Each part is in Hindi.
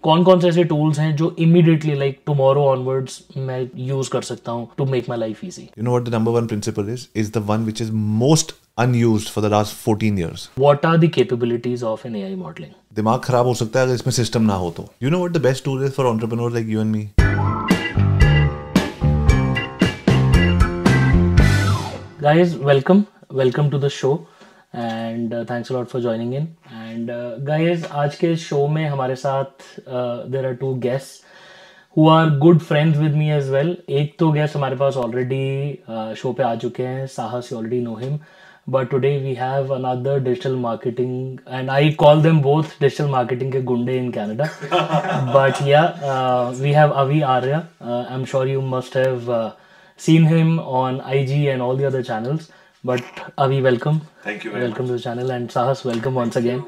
कौन कौन से ऐसे टूल्स हैं जो इमीडिएटली लाइक टुमारो ऑनवर्ड्स मैं यूज कर सकता हूँ to make my life easy? You know what the number one principle is the one which is most unused for the last 14 years. What are the capabilities of an AI modeling? दिमाग खराब हो सकता है अगर इसमें सिस्टम ना हो तो. You know what the best tool is for entrepreneurs like you and me? Guys, welcome to the show and thanks a lot for joining in. And guys, आज के शो में हमारे साथ there are two guests who are good friends with me as well. एक तो गेस्ट हमारे पास ऑलरेडी शो पे आ चुके हैं, साहस, you already know him. But today we have another digital marketing, and I call them both digital marketing के गुंडे in Canada. But yeah, we have Avi Arya. I'm sure you must have seen him on IG and all the other channels. But Avi, welcome. Thank you very Welcome to the channel, and Sahas, welcome once again.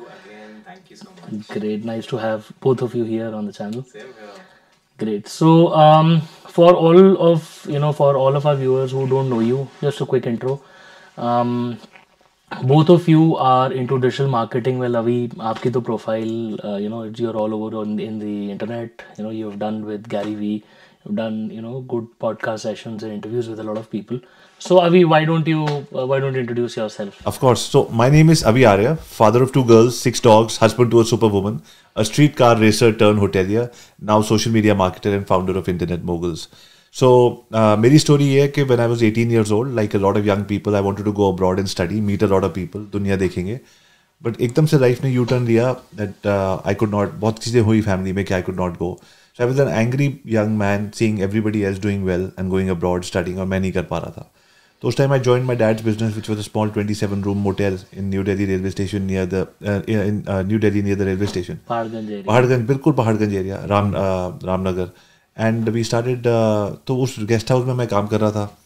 Thank you so much. Great, nice to have both of you here on the channel. Same here. Great. So, for all of our viewers who don't know you, just a quick intro. Both of you are into digital marketing. Well, Avi, आपकी तो profile, you're all over in the internet. You've done with Gary Vee. You've done, good podcast sessions and interviews with a lot of people. So, Avi, why don't you introduce yourself? Of course. So my name is Avi Arya, father of 2 girls, 6 dogs, husband to a superwoman, a streetcar racer turned hotelier, now social media marketer and founder of Internet Moguls. So मेरी story ये है कि when I was 18 years old, like a lot of young people, I wanted to go abroad and study, meet a lot of people, दुनिया देखेंगे. But एकदम से life ने U-turn लिया that I could not, बहुत चीज़ें हुई family में कि I could not go. So I was an angry young man seeing everybody else doing well and going abroad studying और मैं नहीं कर पा रहा था. So उस time I joined my dad's business, which was a small 27-room motel in New Delhi railway station near the New Delhi near the railway station. Paharganj area. Paharganj, बिल्कुल Paharganj area, Ramnagar. And we started, तो उस गेस्ट हाउस में मैं काम कर रहा था.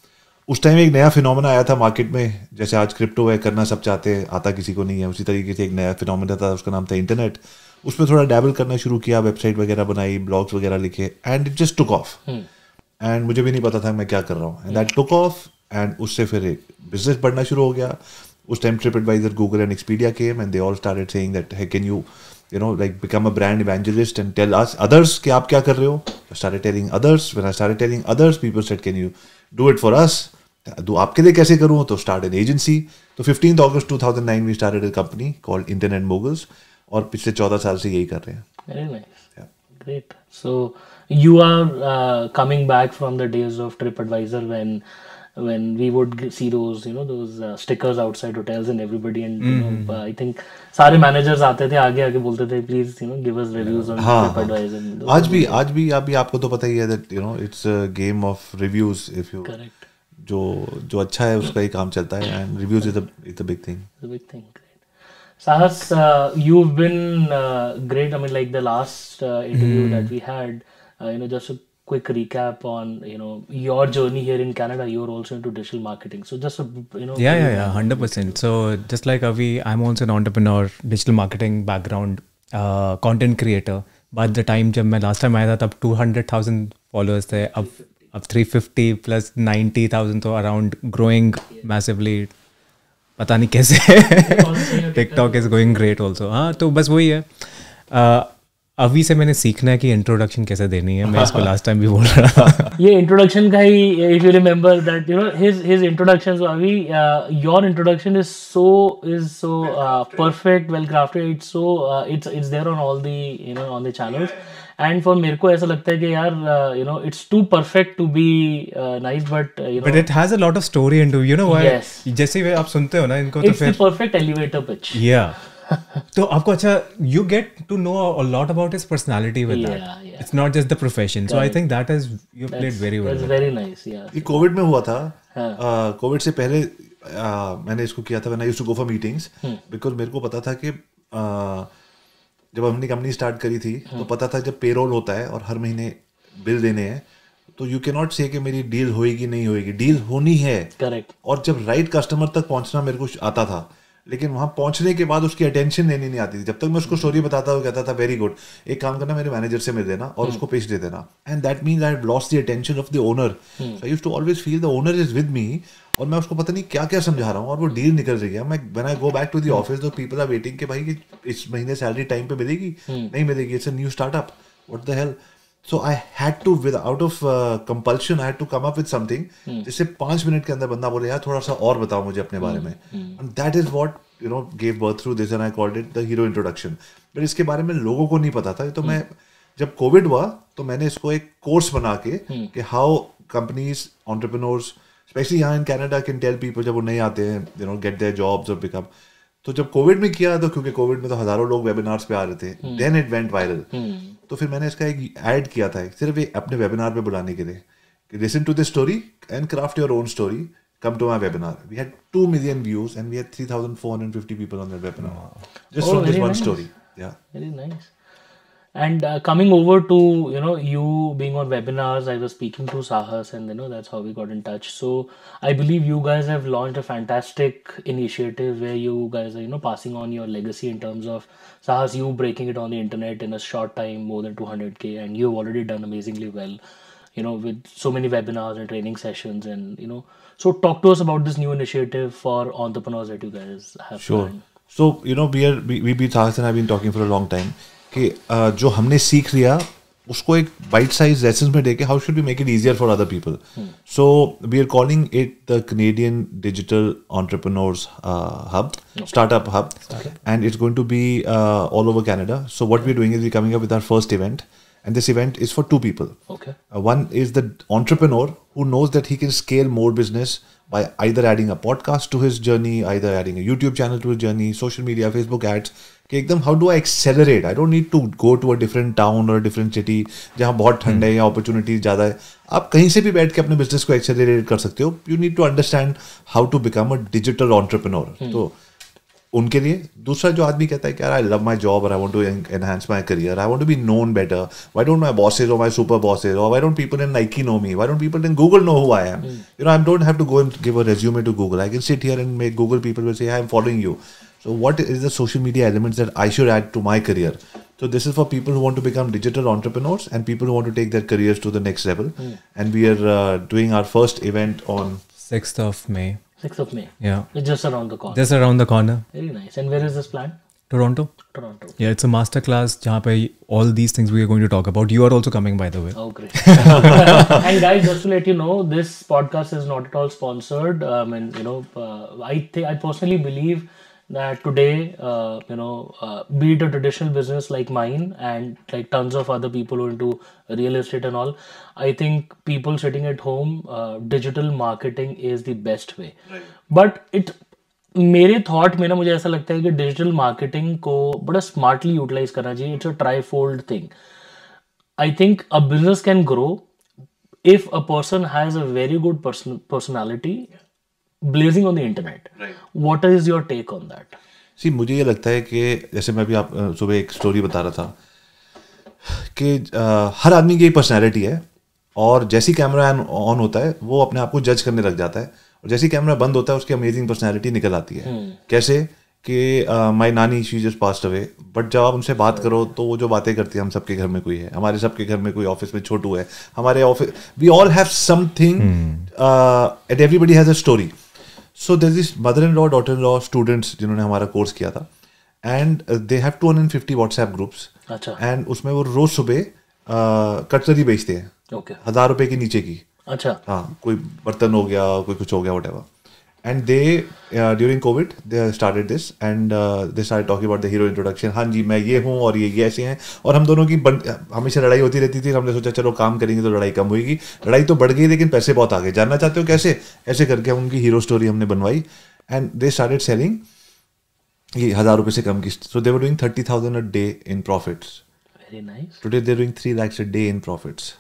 उस टाइम एक नया फिनोमेना आया था मार्केट में, जैसे आज क्रिप्टो है, करना सब चाहते हैं, आता किसी को नहीं है. उसी तरीके से एक नया फिनोमेना था, उसका नाम था इंटरनेट. उसमें थोड़ा डैबल करना शुरू किया, वेबसाइट वगैरह बनाई, ब्लॉग्स वगैरह लिखे, and it just took off. And मुझे भी नहीं पता था मैं क्या कर रहा हूँ. And that took off, and उससे फिर एक बिजनेस बढ़ना शुरू हो गया. उस time TripAdvisor, Google and Expedia came and they all started saying that, hey, can you become a brand evangelist and tell us others कि आप क्या कर रहे हो. I started telling others. When I started telling others, people said, can you do it for us? तो आपके लिए कैसे करूँ? तो start an agency. तो 15th August 2009 we started a company called Internet Moguls, और पिछले 14 साल से यही कर रहे हैं. Very nice. Yeah. Great. So you are coming back from the days of TripAdvisor when we would see those stickers outside hotels and everybody, and I think सारे managers आते थे आगे बोलते थे please give us reviews on TripAdvisor. आज भी आपको तो पता ही है that it's a game of reviews. If you Correct. जो अच्छा है उसका ही काम चलता है, and reviews is a big thing. It's a big thing. Great. Sahas, you've been great. I mean, like the last interview that we had, just a quick recap on your journey here in Canada. You're also into digital marketing, so just yeah 100%. So just like Avi, I'm also an entrepreneur, digital marketing background, content creator. But the time जब मैं last time आया था तब 200,000 followers थे. अब 350 plus 90,000, तो around growing massively. पता नहीं कैसे. TikTok is going great also. हाँ, तो बस वही है. अभी से मैंने सीखना है कि इंट्रोडक्शन कैसे देनी है. मैं इसको लास्ट टाइम भी बोल रहा था. ये इंट्रोडक्शन का ही, if you remember that his introduction, so Avi, your introduction is so perfect, well crafted. It's so it's there on all the on the channels, and for मेरे को ऐसा लगता है कि यार it's too perfect to be nice, but it has a lot of story into why. Yes. जैसे आप सुनते हो ना इनको, तो it's the perfect elevator pitch. Yeah. तो आपको अच्छा, you get to know a lot about his personality with that. Yeah. It's not just the profession. So I think that is, you played very well. That's very nice. Yeah. ये कोविड में हुआ था. कोविड से पहले मैंने इसको किया था when I used to go for meetings, because मेरे को पता था कि जब हमने कंपनी स्टार्ट करी थी तो पता था जब पेरोल होता है और हर महीने बिल देने हैं, तो यू कैन नॉट से कि मेरी डील होएगी नहीं होएगी. डील होनी है. करेक्ट. और जब राइट कस्टमर तक पहुंचना मेरे को आता था, लेकिन वहां पहुंचने के बाद उसकी अटेंशन लेनी नहीं आती थी. जब तक मैं उसको स्टोरी बताता वो कहता था वेरी गुड, एक काम करना मेरे मैनेजर से मिल देना और उसको पेश दे देना. And that means I have lost the attention of the owner. So I used to always feel the owner is with me, और मैं उसको पता नहीं क्या क्या समझा रहा हूँ और वो डील निकल रही है. मैं when I go back to the office, the people are waiting कि भाई इस महीने सैलरी टाइम पे मिलेगी, नहीं मिलेगी, it's a new startup. what the hell. So I had to, out of compulsion, I had to come up with something जिससे 5 मिनट के अंदर बंदा बोले यार थोड़ा सा और बताओ मुझे अपने बारे में. And that is what gave birth through this, and I called it the hero introduction. But इसके बारे में लोगों को नहीं पता था. तो मैं जब कोविड हुआ तो मैंने इसको एक कोर्स बना के कि हाउ कंपनीज एंटरप्रेन्योर्स स्पेशली यहाँ in Canada can tell people जब वो नहीं आते हैं गेट देयर जॉब्स और पिकअप. तो जब कोविड में किया तो क्योंकि कोविड में तो हजारों लोग वेबिनार्स पे आ रहे थे, देन इट वेंट वायरल. तो फिर मैंने इसका एक ऐड किया था सिर्फ अपने वेबिनार पे बुलाने के लिए कि listen to this story and craft your own story, come to my webinar. We had 2 million views and we had 3,450 people on that webinar just from this one story. Yeah, very nice. And coming over to you being on webinars, I was speaking to Sahas, and that's how we got in touch. So I believe you guys have launched a fantastic initiative where you guys are passing on your legacy in terms of Sahas, you breaking it on the internet in a short time, more than 200K, and you've already done amazingly well, with so many webinars and training sessions, and so talk to us about this new initiative for entrepreneurs that you guys have. Sure. planned. So we Sahas and I've been talking for a long time कि जो हमने सीख लिया उसको एक बाइट साइज लेसन्स में देके how should we make it easier for other people. So we are calling it the Canadian digital entrepreneurs hub, startup hub, and it's going to be all over Canada. So what we're doing is we're coming up with our first event, and this event is for 2 people. Okay. One is the entrepreneur who knows that he can scale more business by either adding a podcast to his journey, either adding a YouTube channel to his journey, social media, Facebook ads. कि एकदम how do I accelerate? I don't need to go to a different town or a different city जहाँ बहुत ठंड है या opportunities ज़्यादा है. आप कहीं से भी बैठ के अपने business को accelerate कर सकते हो. You need to understand how to become a digital entrepreneur. तो उनके लिए दूसरा जो आदमी कहता है कि यार आई लव माई जॉब और I want to enhance my career, I want to be known better, why don't my bosses और माई सुपर बॉसेस और why don't people in Nike know me, why don't people in Google know who I am, I don't have to go and give a resume to Google, I can sit here and make Google people will say I am following you. So what is the social media elements that I should add to my career? So this is for people who want to become digital entrepreneurs and people who want to take their careers to the next level. And we are doing our first event on 6th of May. 6th of May. Yeah. It's just around the corner. Just around the corner. Very nice. And where is this planned? Toronto. Toronto. Yeah, it's a masterclass जहाँ पे all these things we are going to talk about. You are also coming, by the way. Oh, great. And guys, just to let you know, this podcast is not at all sponsored. I personally believe that today, be it a traditional business like mine and like tons of other people who are into real estate and all, I think people sitting at home, digital marketing is the best way. Right. But मेरे थॉट में ना मुझे ऐसा लगता है कि डिजिटल मार्केटिंग को बड़ा स्मार्टली यूटिलाइज करना चाहिए. It's a trifold thing. I think a business can grow if a person has a very good personality blazing on the internet. Right. What is your take on that? See, मुझे ये लगता है कि जैसे मैं भी आप सुबह एक स्टोरी बता रहा था कि हर आदमी की एक पर्सनैलिटी है और जैसी कैमरा ऑन होता है वो अपने आप को जज करने लग जाता है और जैसी कैमरा बंद होता है उसकी अमेजिंग पर्सनैलिटी निकल आती है. कैसे कि माई नानी she just passed away, but जब आप उनसे बात करो तो वो जो बातें करती है हम सबके घर में कोई है, हमारे सबके घर में कोई ऑफिस में छोटू है, हमारे office we all have something and everybody has a story. So there's this mother-in-law, daughter-in-law students जिन्होंने हमारा कोर्स किया था and they have 250 WhatsApp groups. अच्छा. And उसमें वो रोज सुबह कटलरी बेचते हैं. Okay. 1000 रुपए की नीचे की. अच्छा. हाँ, कोई बर्तन हो गया, कोई कुछ हो गया, whatever. And they during COVID they started this and they started talking about the hero introduction. हाँ जी मैं ये हूँ और ये ऐसे हैं और हम दोनों की हमेशा लड़ाई होती रहती थी. हमने सोचा चलो काम करेंगे तो लड़ाई कम होगी. लड़ाई तो बढ़ गई लेकिन पैसे बहुत आ गए. जानना चाहते हो कैसे? ऐसे करके हम उनकी हीरो स्टोरी हमने बनवाई एंड दे स्टार्टेड सेलिंग ये 1000 रुपये से कम की. सो दे were doing 30,000 a day in profits. Very nice. Today they're doing 3 lakhs a day in profits.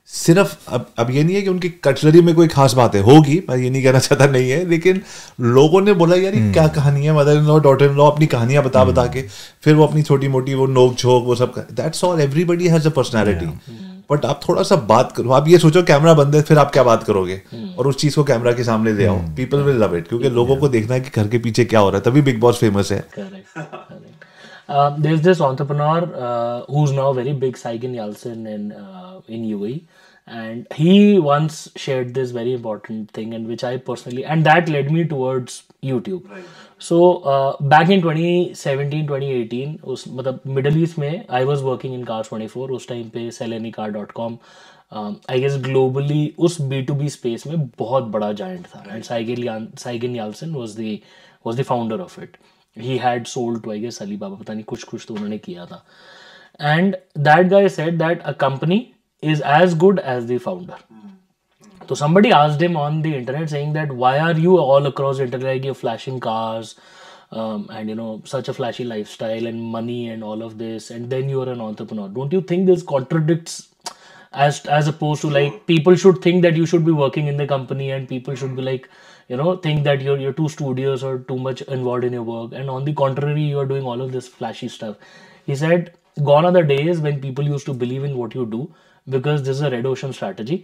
सिर्फ अब ये नहीं है कि उनकी कटलरी में कोई खास बात है, होगी, मैं ये नहीं कहना चाहता नहीं है, लेकिन लोगों ने बोला यार ये क्या कहानी है, mother in law daughter in law अपनी कहानियां बता के फिर वो अपनी छोटी मोटी वो नोक झोंक वो सब, that's all. Everybody has a personality. But आप थोड़ा सा बात करो. आप ये सोचो कैमरा बंद है फिर आप क्या बात करोगे और उस चीज को कैमरा के सामने ले आओ. पीपल विल लव इट क्योंकि लोगों को देखना है कि घर के पीछे क्या हो रहा है. तभी बिग बॉस फेमस है. There's this entrepreneur who's now very big, Saigen Yalcin in UAE. and he once shared this very important thing, and which I personally, and that led me towards YouTube. So back in 2017 2018 उस मतलब मिडल ईस्ट में I was working in Cars24. उस टाइम पे selanycar.com आई गेस ग्लोबली उस B2B स्पेस में बहुत बड़ा जायंट था, एंड साइगन याल्सन was the founder of it. He had sold to I guess Alibaba, पता नहीं कुछ तो उन्होंने किया था. And that guy said that a company is as good as the founder. So somebody asked him on the internet saying that why are you all across the internet, like you're flashing cars and you know such a flashy lifestyle and money and all of this, and then you're an entrepreneur. Don't you think this contradicts, as opposed to like people should think that you should be working in the company, and people should be like, you know, think that you're too studious or too much involved in your work, and on the contrary you are doing all of this flashy stuff. He said gone are the days when people used to believe in what you do, because this is a red ocean strategy.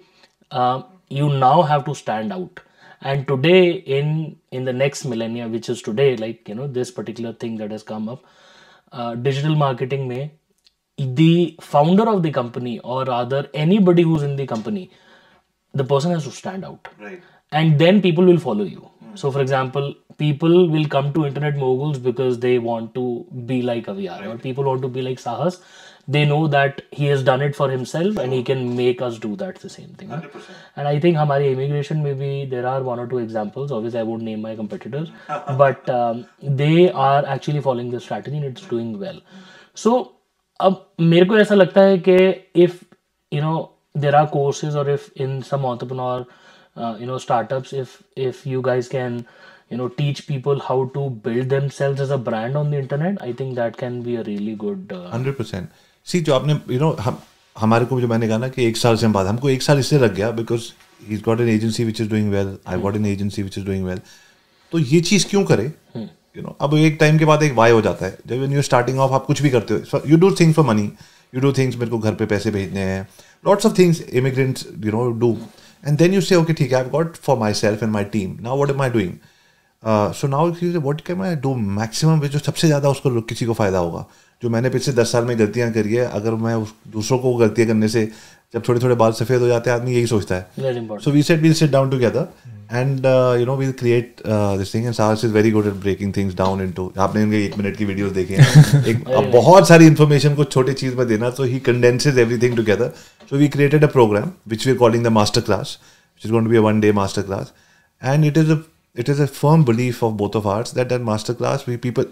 You now have to stand out, and today in the next millennia, which is today, like you know this particular thing that has come up, digital marketing mein the founder of the company, or rather anybody who's in the company, the person has to stand out, Right. and then people will follow you. So for example, people will come to internet moguls because they want to be like Avyar, or people want to be like Sahas. They know that he has done it for himself and he can make us do that the same thing. 100%. And I think हमारे immigration में भी there are one or two examples. Obviously, I won't name my competitors, but they are actually following this strategy and it's doing well. So अब मेरे को ऐसा लगता है कि if you know there are courses, or if in some entrepreneur you know startups, if you guys can you know teach people how to build themselves as a brand on the internet, I think that can be a really good 100%. सी जो आपने यू नो हमारे को जो मैंने कहा ना कि एक साल से बाद हमको एक साल इससे लग गया because he is got an agency which is doing well, I got an agency which is doing well. तो ये चीज़ क्यों करे, यू नो. अब एक टाइम के बाद एक वाई हो जाता है जब व्हेन यू स्टार्टिंग ऑफ आप कुछ भी करते हो, you do things for money, you do things मेरे को घर पे पैसे भेजने हैं, lots of things immigrants you know do, and then you say okay ठीक है, I have got for myself and my team, now what am I doing. So now what can I do maximum, जो सबसे ज़्यादा उसको किसी को फ़ायदा होगा. जो मैंने पिछले 10 साल में गलतियां करी है, अगर मैं दूसरों को गलतियां करने से जब थोड़े थोड़े बाल सफ़ेद हो जाते हैं, आदमी यही सोचता है. So we said we'll sit down together and you know we'll create this thing, and Sahas is very good at breaking things down into. आपने इनके 1 मिनट की वीडियोस देखी हैं, एक बहुत सारी इन्फॉर्मेशन को छोटी चीज़ में देना, तो he condenses everything together. So we created a programme which we are calling the master class, which is going to be a 1-day master class, and it is a firm belief of both of ours that masterclass,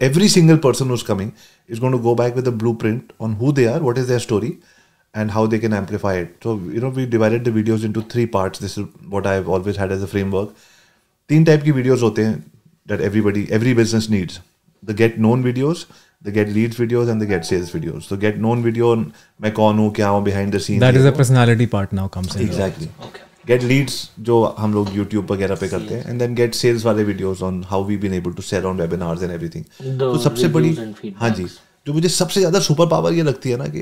every single person who's coming is going to go back with a blueprint on who they are, what is their story, and how they can amplify it. So, you know, we divided the videos into 3 parts. This is what I've always had as a framework. 3 type की videos होते हैं that every business needs. The get known videos, the get leads videos, and the get sales videos. So get known video, मैं कौन हूँ, क्या हूँ, behind the scenes. That is the personality part now comes in. Exactly. Okay. Get leads जो हम लोग यूट्यूब वगैरह पे करते हैं, एंड देन गेट सेल्स वाले videos on how we been able to sell on webinars and everything. तो सबसे बड़ी, हाँ जी, जो मुझे सबसे ज़्यादा सुपर पावर ये लगती है ना कि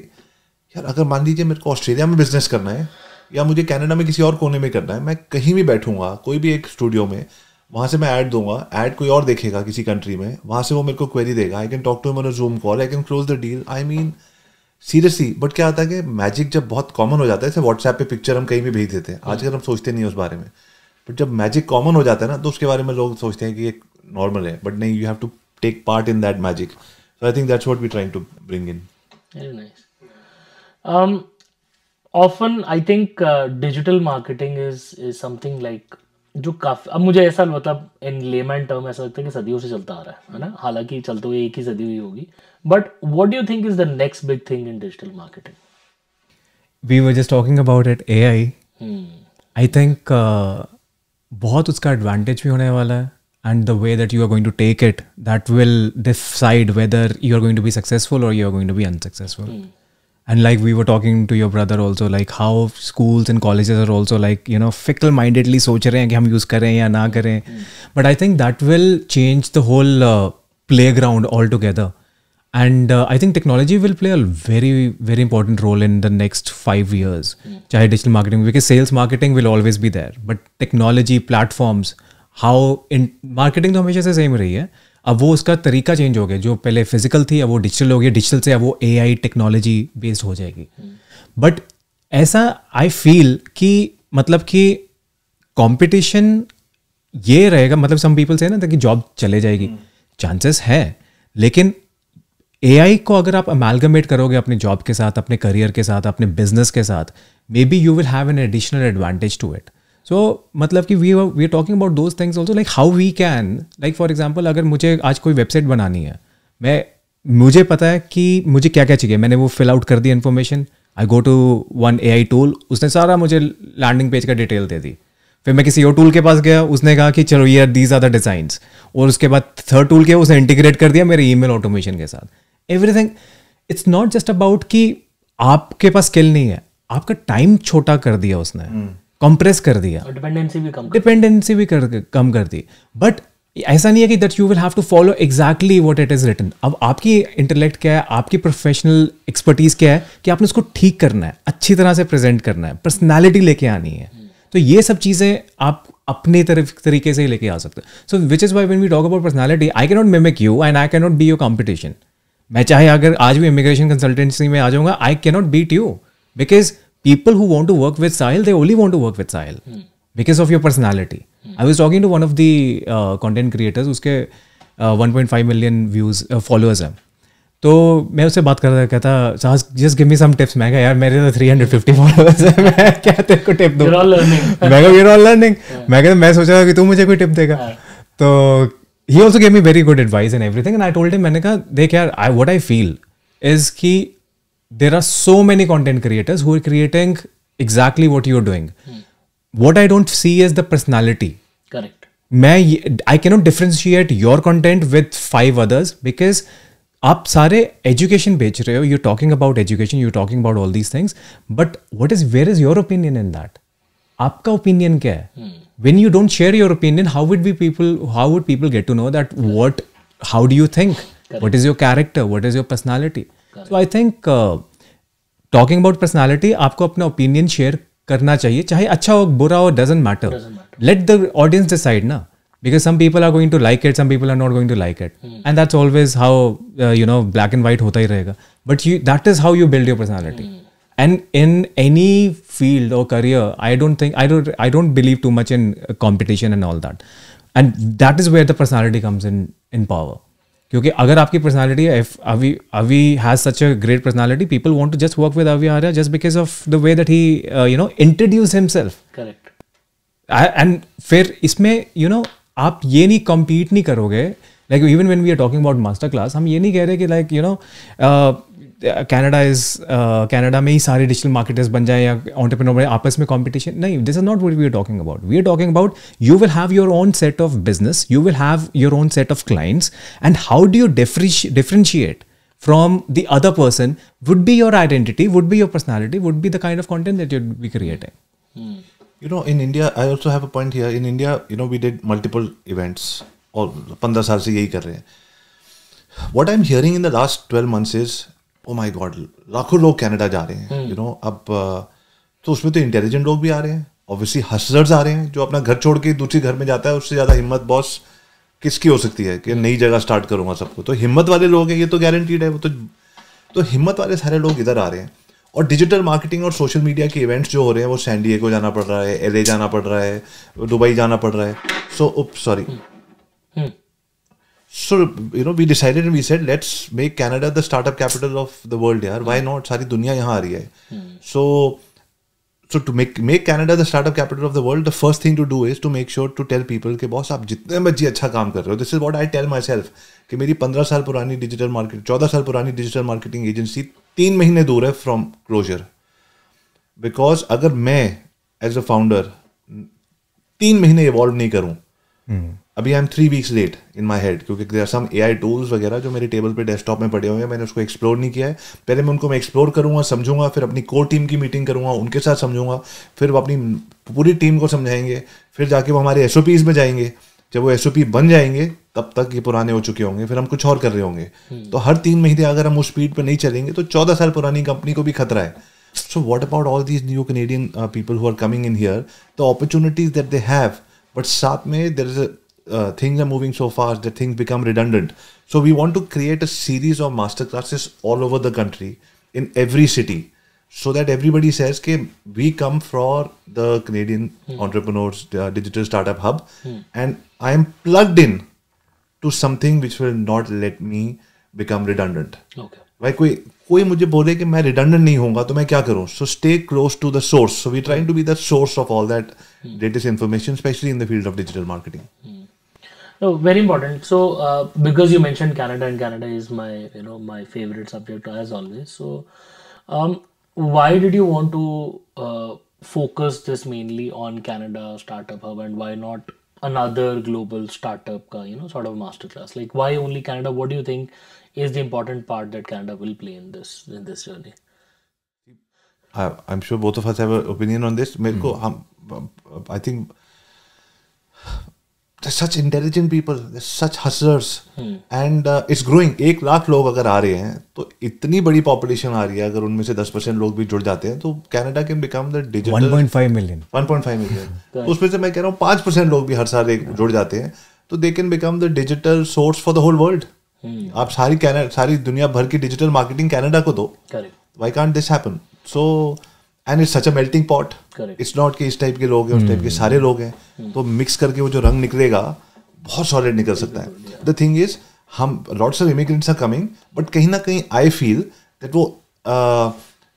यार अगर मान लीजिए मेरे को ऑस्ट्रेलिया में बिजनेस करना है, या मुझे कनाडा में किसी और कोने में करना है, मैं कहीं भी बैठूंगा कोई भी एक स्टूडियो में, वहाँ से मैं ऐड दूंगा, ऐड कोई और देखेगा किसी कंट्री में, वहाँ से वो मेरे को क्वेरी देगा, I can talk to him on a Zoom call, I can close the deal. I mean seriously. But क्या होता है कि मैजिक जब बहुत कॉमन हो जाता है, जैसे व्हाट्सएप पे पिक्चर हम कहीं भी भेज देते हैं, आजकल हम सोचते नहीं उस बारे में, बट जब मैजिक कॉमन हो जाता है ना, तो उसके बारे में लोग सोचते हैं कि ये नॉर्मल है, बट नहीं, you have to take part in that magic. So I think that's what we trying to bring in. Very nice. Often I think digital marketing is something like जो काफी, अब मुझे ऐसा मतलब इन लेमैन टर्म ऐसा लगता है कि सदियों से चलता आ रहा है ना, हालांकि चलते हुए एक ही सदी हुई होगी, but what do you think is the next big thing in digital marketing? We were just talking about it, AI. I think बहुत उसका एडवांटेज भी होने वाला है, and the way that you are going to take it, that will decide whether you are going to be successful or you are going to be unsuccessful. And like we were talking to your brother also, like how schools and colleges are also like, you know, fickle-mindedly सोच रहे हैं कि हम use करें या ना करें. But I think that will change the whole playground altogether. And I think technology will play a very, very important role in the next 5 years. चाहे digital marketing, because sales marketing will always be there. But technology, platforms, how in marketing तो हमेशा से same रही है. अब वो उसका तरीका चेंज हो गया, जो पहले फिजिकल थी अब वो डिजिटल हो गया, डिजिटल से अब वो AI टेक्नोलॉजी बेस्ड हो जाएगी. बट ऐसा आई फील कि मतलब कि कंपटीशन ये रहेगा, मतलब सम पीपल से ना कि जॉब चले जाएगी, चांसेस है, लेकिन एआई को अगर आप अमेलगमेट करोगे अपने जॉब के साथ, अपने करियर के साथ, अपने बिजनेस के साथ, maybe you will have an additional advantage to it. So मतलब कि we are talking about those things also, like how we can, like for example अगर मुझे आज कोई वेबसाइट बनानी है, मुझे पता है कि मुझे क्या क्या चाहिए, मैंने वो फिल आउट कर दी information, I go to one AI tool, उसने सारा मुझे लैंडिंग पेज का डिटेल दे दी. फिर मैं किसी और टूल के पास गया, उसने कहा कि चलो ये दीज आर द डिजाइंस, और उसके बाद थर्ड टूल के उसने इंटीग्रेट कर दिया मेरे ईमेल ऑटोमेशन के साथ. Everything, it's not just about कि आपके पास स्किल नहीं है, आपका टाइम छोटा कर दिया उसने, कंप्रेस कर दिया, डिपेंडेंसी भी कम कर दी. बट ऐसा नहीं है कि that you will have to follow exactly what it is written. अब आपकी इंटेलेक्ट क्या है, आपकी प्रोफेशनल एक्सपर्टीज क्या है कि आपने उसको ठीक करना है, अच्छी तरह से प्रेजेंट करना है, पर्सनैलिटी लेके आनी है. तो ये सब चीज़ें आप अपने तरीके से ही लेके आ सकते हो. So which is why when we talk about personality, I can not mimic you and I can not be your competition. मैं चाहे अगर आज भी इमिग्रेशन कंसल्टेंसी में आ जाऊंगा, I can not beat you, because people who want to work with Sahil, they only want to work with Sahil because of your personality. I was talking to one of the content creators, उसके 1.5 मिलियन व्यूज फॉलोअर्स हैं. तो मैं उससे बात कर रहा था, कहता just give me some tips. मैं कहा यार मेरे तो 350 फॉलोअर्स है, मैं क्या तेरे को टिप दूँ. मैं कहा वी आर ऑल लर्निंग. मैं सोच रहा था कि तू मुझे कोई टिप देगा. तो he also gave me very good advice and everything, and I told him, मैंने कहा देख यार, what I feel is कि there are so many content creators who are creating exactly what you are doing. What I don't see is the personality. Correct. I cannot differentiate your content with 5 others because आप सारे education बेच रहे हो, you're talking about education, you're talking about all these things, but where is your opinion in that? आपका opinion क्या है? When you don't share your opinion, how would people get to know that how do you think? Correct. What is your character? What is your personality? Correct. So I think talking about personality, आपको अपना opinion share करना चाहिए, चाहे अच्छा हो बुरा हो, doesn't matter. Let the audience decide ना, because some people are going to like it, some people are not going to like it, and that's always how black and white होता ही रहेगा. But that is how you build your personality. And in any field or career, I don't believe too much in competition and all that. And that is where the personality comes in power. क्योंकि अगर आपकी personality, if Avi has such a great personality, people want to just work with Avi Arya just because of the way that he introduced himself. Correct. And फिर इसमें आप ये नहीं compete नहीं करोगे. Like even when we are talking about master class, हम ये नहीं कह रहे कि like कनाडा में ही सारे डिजिटल मार्केटर्स बन जाए या एंटरप्रेन्योर आपस में कंपटीशन नहीं. This is not what we are talking about. We are talking about you will have your own set of business, you will have your own set of clients, and how do you differentiate from the other person would be your identity, would be your personality, would be the kind of content that you'd be creating. In India, I also have a point here. In India, we did multiple events. और 15 साल से यही कर रहे हैं. What I'm hearing in the last 12 months is, oh my God, लाखों लोग कनाडा जा रहे हैं. अब तो उसमें तो इंटेलिजेंट लोग भी आ रहे हैं, ऑब्वियसली हसलर्स आ रहे हैं. जो अपना घर छोड़ के दूसरी घर में जाता है, उससे ज़्यादा हिम्मत बॉस किसकी हो सकती है कि नई जगह स्टार्ट करूँगा सबको. तो हिम्मत वाले लोग हैं, ये तो गारंटीड है. वो तो हिम्मत वाले सारे लोग इधर आ रहे हैं. और डिजिटल मार्केटिंग और सोशल मीडिया के इवेंट्स जो हो रहे हैं, वो सैन डिएगो जाना पड़ रहा है, LA जाना पड़ रहा है, दुबई जाना पड़ रहा है. So we decided and we said, let's make Canada the startup capital of the world, yaar. Why not? सारी दुनिया यहाँ आ रही है. So to make Canada the startup capital of the world, the first thing to do is to make sure to tell people कि बॉस आप जितने मर्जी अच्छा काम कर रहे हो. This is what I tell myself कि मेरी 15 साल पुरानी डिजिटल मार्केट 14 साल पुरानी डिजिटल मार्केटिंग एजेंसी 3 महीने दूर है फ्रॉम क्लोजर. बिकॉज अगर मैं एज अ फाउंडर 3 महीने इवॉल्व नहीं करूँ, अभी I am 3 weeks late in my head, क्योंकि there are some AI tools वगैरह जो मेरे टेबल पे डेस्कटॉप में पड़े हुए हैं. मैंने उसको एक्सप्लोर नहीं किया है. पहले मैं उनको एक्सप्लोर करूँगा, समझूंगा, फिर अपनी कोर टीम की मीटिंग करूँगा, उनके साथ समझूंगा, फिर वो अपनी पूरी टीम को समझाएंगे, फिर जाके वो हमारे SOPs में जाएंगे. जब वो SOP बन जाएंगे तब तक ये पुराने हो चुके होंगे, फिर हम कुछ और कर रहे होंगे. तो हर 3 महीने अगर हम उस स्पीड पर नहीं चलेंगे तो 14 साल पुरानी कंपनी को भी खतरा है. So what about all these new Canadian people who are coming in here, the opportunities that they have, but साथ में there is a things are moving so fast that things become redundant. So we want to create a series of master classes all over the country in every city, so that everybody says कि we come from the Canadian entrepreneurs digital startup hub and I am plugged in to something which will not let me become redundant. Okay. भाई कोई मुझे बोले कि मैं redundant नहीं होऊंगा तो मैं क्या करूं? So stay close to the source. So we're trying to be the source of all that latest information, especially in the field of digital marketing. No, very important. So, because you mentioned Canada, and Canada is my favorite subject as always. So, why did you want to focus this mainly on Canada Startup Hub, and why not another global startup ka, sort of masterclass? Like, why only Canada? What do you think is the important part that Canada will play in this journey? I'm sure both of us have an opinion on this. मेरे को I think there's such intelligent people, there's such hustlers, and it's growing. 1 lakh लोग अगर आ रहे हैं तो इतनी बड़ी पॉपुलेशन आ रही है, अगर उनमें से 10% लोग भी जुड़ जाते हैं तो Canada can become the digital 1.5 million 1.5 million उसमें से मैं कह रहा हूँ 5% लोग भी हर साल जुड़ जाते हैं तो they can become the digital source for the whole world. आप सारी दुनिया भर की डिजिटल मार्केटिंग कनाडा को दो. Why can't this happen? So and it's such a melting pot. It's not कि इस टाइप के लोग हैं उस टाइप के सारे लोग हैं तो मिक्स करके वो जो रंग निकलेगा बहुत सॉलिड निकल सकता है. द थिंग इज हम lots of immigrants are coming but कहीं ना कहीं आई फील दैट वो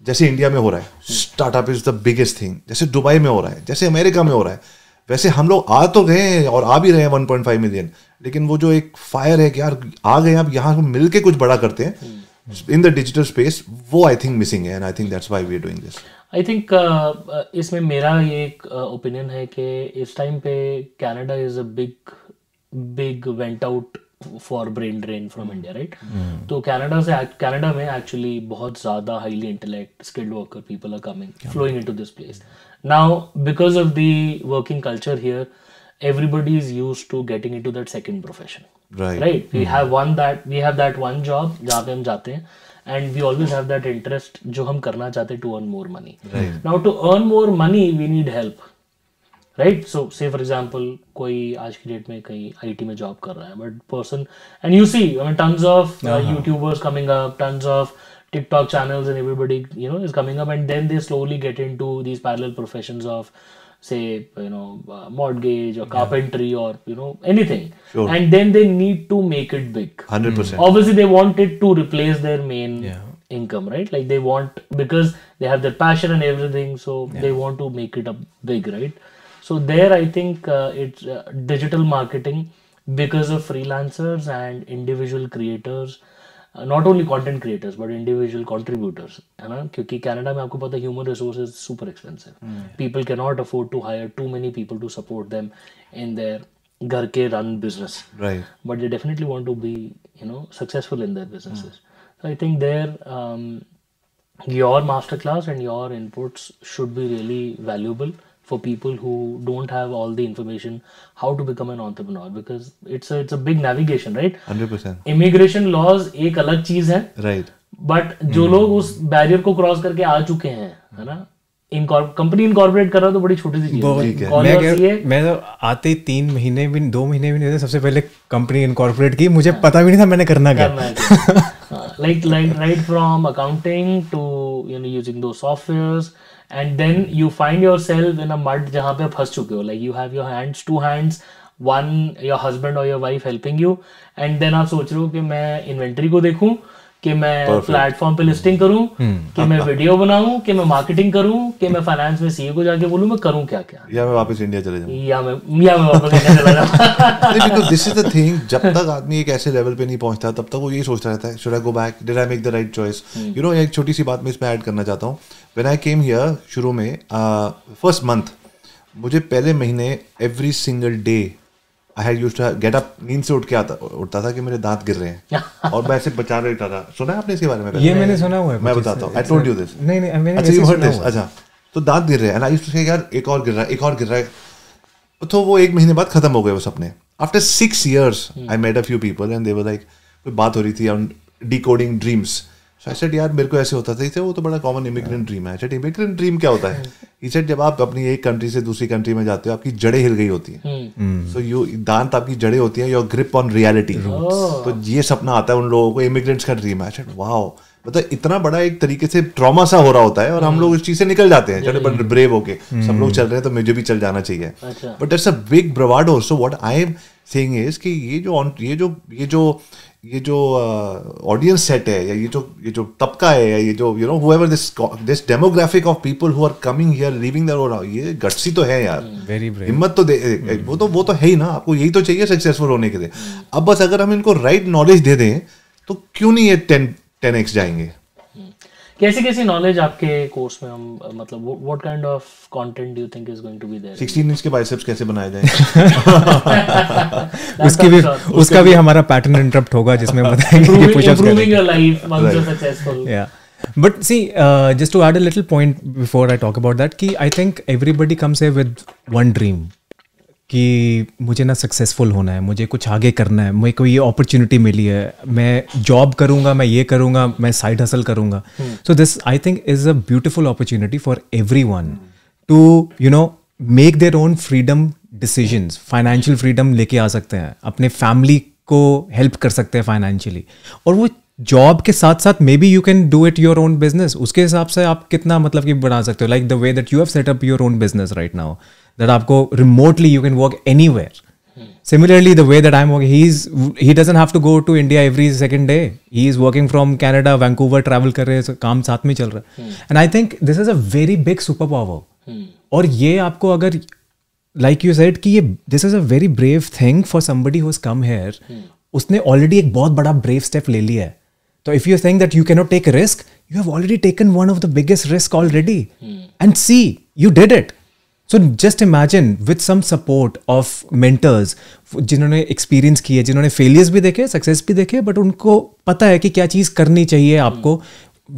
जैसे इंडिया में हो रहा है startup is the biggest thing, जैसे दुबई में हो रहा है, जैसे अमेरिका में हो रहा है, वैसे हम लोग आ तो गए हैं और आ भी रहे हैं 1.5 मिलियन, लेकिन वो जो एक फायर है कि यार आ गए अब यहाँ मिल के कुछ बड़ा करते हैं इन द डिजिटल स्पेस, वो आई थिंक मिसिंग है and I think that's why we are doing this. I think इसमें मेरा ये एक ओपिनियन है कि इस टाइम पे Canada is a big vent out for brain drain from India, right? तो कनाडा में एक्चुअली बहुत ज़्यादा highly intellect skilled worker people are coming flowing into this place. Now because of the working culture here everybody is used to getting into that second profession, right? We have that one job जहाँ पे हम जाते हैं and we always have that interest जो हम करना चाहते हैं to earn more money. Now to earn more money we need help, right? So say for example कोई आज की डेट में कहीं IT में जॉब कर रहा है but person and you see I mean tons of YouTubers coming up, tons of TikTok channels and everybody is coming up and then they slowly get into these parallel professions of say mortgage or carpentry or anything. Sure. And then they need to make it big. 100%. Obviously they want it to replace their main income, right? Like they want, because they have their passion and everything, so they want to make it up big, right? So there I think it's digital marketing, because of freelancers and individual creators, not only content creators but individual contributors, है ना? क्योंकि कनाडा में आपको पता है human resources super expensive. People cannot afford to hire too many people to support them in their घर के run business. Right. But they definitely want to be successful in their businesses. So I think there your masterclass and your inputs should be really valuable for people who don't have all the information how to become an entrepreneur, because it's a big navigation, right? 100%. Immigration laws एक अलग चीज है, Right. but जो लोग उस बैरियर को क्रॉस करके आ चुके हैं, है ना, कंपनी इनकॉर्पोरेट कर रहा है तो बड़ी छोटी सी चीज है. मैं तो आते ही 2 महीने भी नहीं थे, सबसे पहले कंपनी इनकॉर्पोरेट की, मुझे पता भी नहीं था मैंने करना क्या. like right from accounting to using those softwares, and then you find yourself in a mud जहाँ पे फंस चुके हो. Like you have your two hands, one your husband or your wife helping you, and then आप सोच रहे हो कि मैं इन्वेंट्री को देखूं, कि मैं प्लेटफॉर्म पे लिस्टिंग करूं, कि मैं वीडियो बनाऊं, कि मैं मार्केटिंग करूं, कि मैं फाइनेंस में सीए को जाके बोलूं मैं करूं क्या, या मैं वापस इंडिया चले जाऊं, या मैं वापस इंडिया चला जाऊं. Because this is the thing, जब तक आदमी एक ऐसे लेवल पे नहीं पहुंचता तब तक वो यही सोचता रहता है, should I go back, did I make the right choice? एक छोटी सी बात मैं इसमें ऐड करना चाहता हूँ. When I came here शुरू में first month मुझे पहले महीने every single day I had used to get up, नींद से उठता था कि मेरे दांत गिर रहे हैं और मैं ऐसे बचा लेता था. सुना है आपने इसके बारे में? ये मैंने सुना हुआ है. मैं बताता हूँ. I told you this. नहीं मैंने अच्छा, you heard this. अच्छा, तो दांत गिर रहे हैं and I used to say यार एक और गिर रहा है. तो वो 1 महीने बाद खत्म हो गए वो सपने. After 6 years I met a few people and they were like, कोई बात हो रही थी on decoding dreams. So I said यार मेरे को ऐसे होता था. वो तो बड़ा कॉमन इमिग्रेंट ड्रीम है. I said इमिग्रेंट ड्रीम क्या होता है? He said जब आप अपनी एक कंट्री से दूसरी कंट्री में जाते हो आपकी जड़ें हिल गई होती हैं. So दांत आपकी जड़ें होती हैं, your grip on reality. तो ये सपना आता है उन लोगों को, इमिग्रेंट्स का ड्रीम है. I said wow. मतलब इतना बड़ा एक तरीके से ट्रॉमा सा हो रहा होता है और हम लोग इस चीज से निकल जाते हैं, चलो ब्रेव होके सब लोग चल रहे हैं तो मुझे भी चल जाना चाहिए. But that's a big bravado. So what I am saying is कि ये जो ऑडियंस सेट है या ये जो तबका है या ये जो whoever this demographic of people who are coming here leaving their own, ये गट्सी तो है यार, वेरी ब्रेव. हिम्मत तो दे, वो तो है ही ना. आपको यही तो चाहिए सक्सेसफुल होने के लिए. अब बस अगर हम इनको राइट नॉलेज दे दें तो क्यों नहीं ये 10x जाएंगे. कैसी नॉलेज आपके कोर्स में हम मतलब what kind of content do you think is going to be there? 16 inch के बाइसेप्स कैसे बनाए जाएं. उसका भी हमारा पैटर्न इंटरप्ट होगा जिसमें बताएंगे कि pushups improving your life once you're successful. Yeah. But see, just to add a little point before I talk about that, कि I think everybody comes here with one dream. कि मुझे ना सक्सेसफुल होना है, मुझे कुछ आगे करना है, मेरे को ये अपॉर्चुनिटी मिली है, मैं जॉब करूँगा, मैं ये करूँगा, मैं साइड हसल करूँगा. So this I think is a beautiful opportunity for everyone to make their own freedom decisions. Financial freedom लेके आ सकते हैं, अपने फैमिली को हेल्प कर सकते हैं फाइनेंशियली, और वो जॉब के साथ साथ maybe you can do it your own business. उसके हिसाब से आप कितना मतलब कि बना सकते हो, like the way that you have set up your own business right now, that आपको remotely you can work anywhere. Similarly, the way that I'm working, he doesn't have to go to India every second day. He is working from Canada, Vancouver, travel कर रहे हैं, काम साथ में चल रहा है. And I think this is a very big superpower. और ये आपको अगर like you said कि ये this is a very brave thing for somebody who has come here. उसने already एक बहुत बड़ा brave step ले लिया है. So if you think that you cannot take a risk, you have already taken one of the biggest risk already. And see, you did it. So just imagine with some support of mentors जिन्होंने एक्सपीरियंस किए, जिन्होंने फेलियर्स भी देखे, सक्सेस भी देखे, बट उनको पता है कि क्या चीज़ करनी चाहिए आपको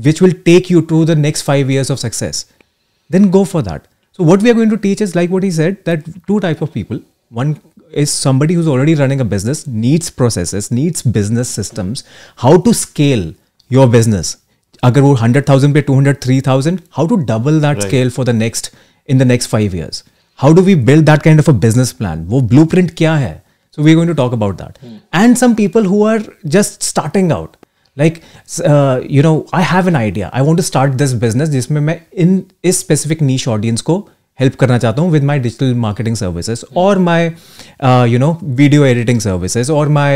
which will take you to the next 5 years of success, then go for that. So what we are going to teach is like what he said, that 2 types of people. One is somebody who's already running a business, needs processes, needs business systems, how to scale your business. अगर वो 100,000 पे 200, 3,000, how to double that scale for the next in the next 5 years. How do we build that kind of a business plan? वो blueprint क्या है? So we're going to talk about that. And some people who are just starting out. Like, I have an idea. I want to start this business जिसमें मैं इस specific niche audience को help करना चाहता हूँ with my digital marketing services or my, video editing services or my,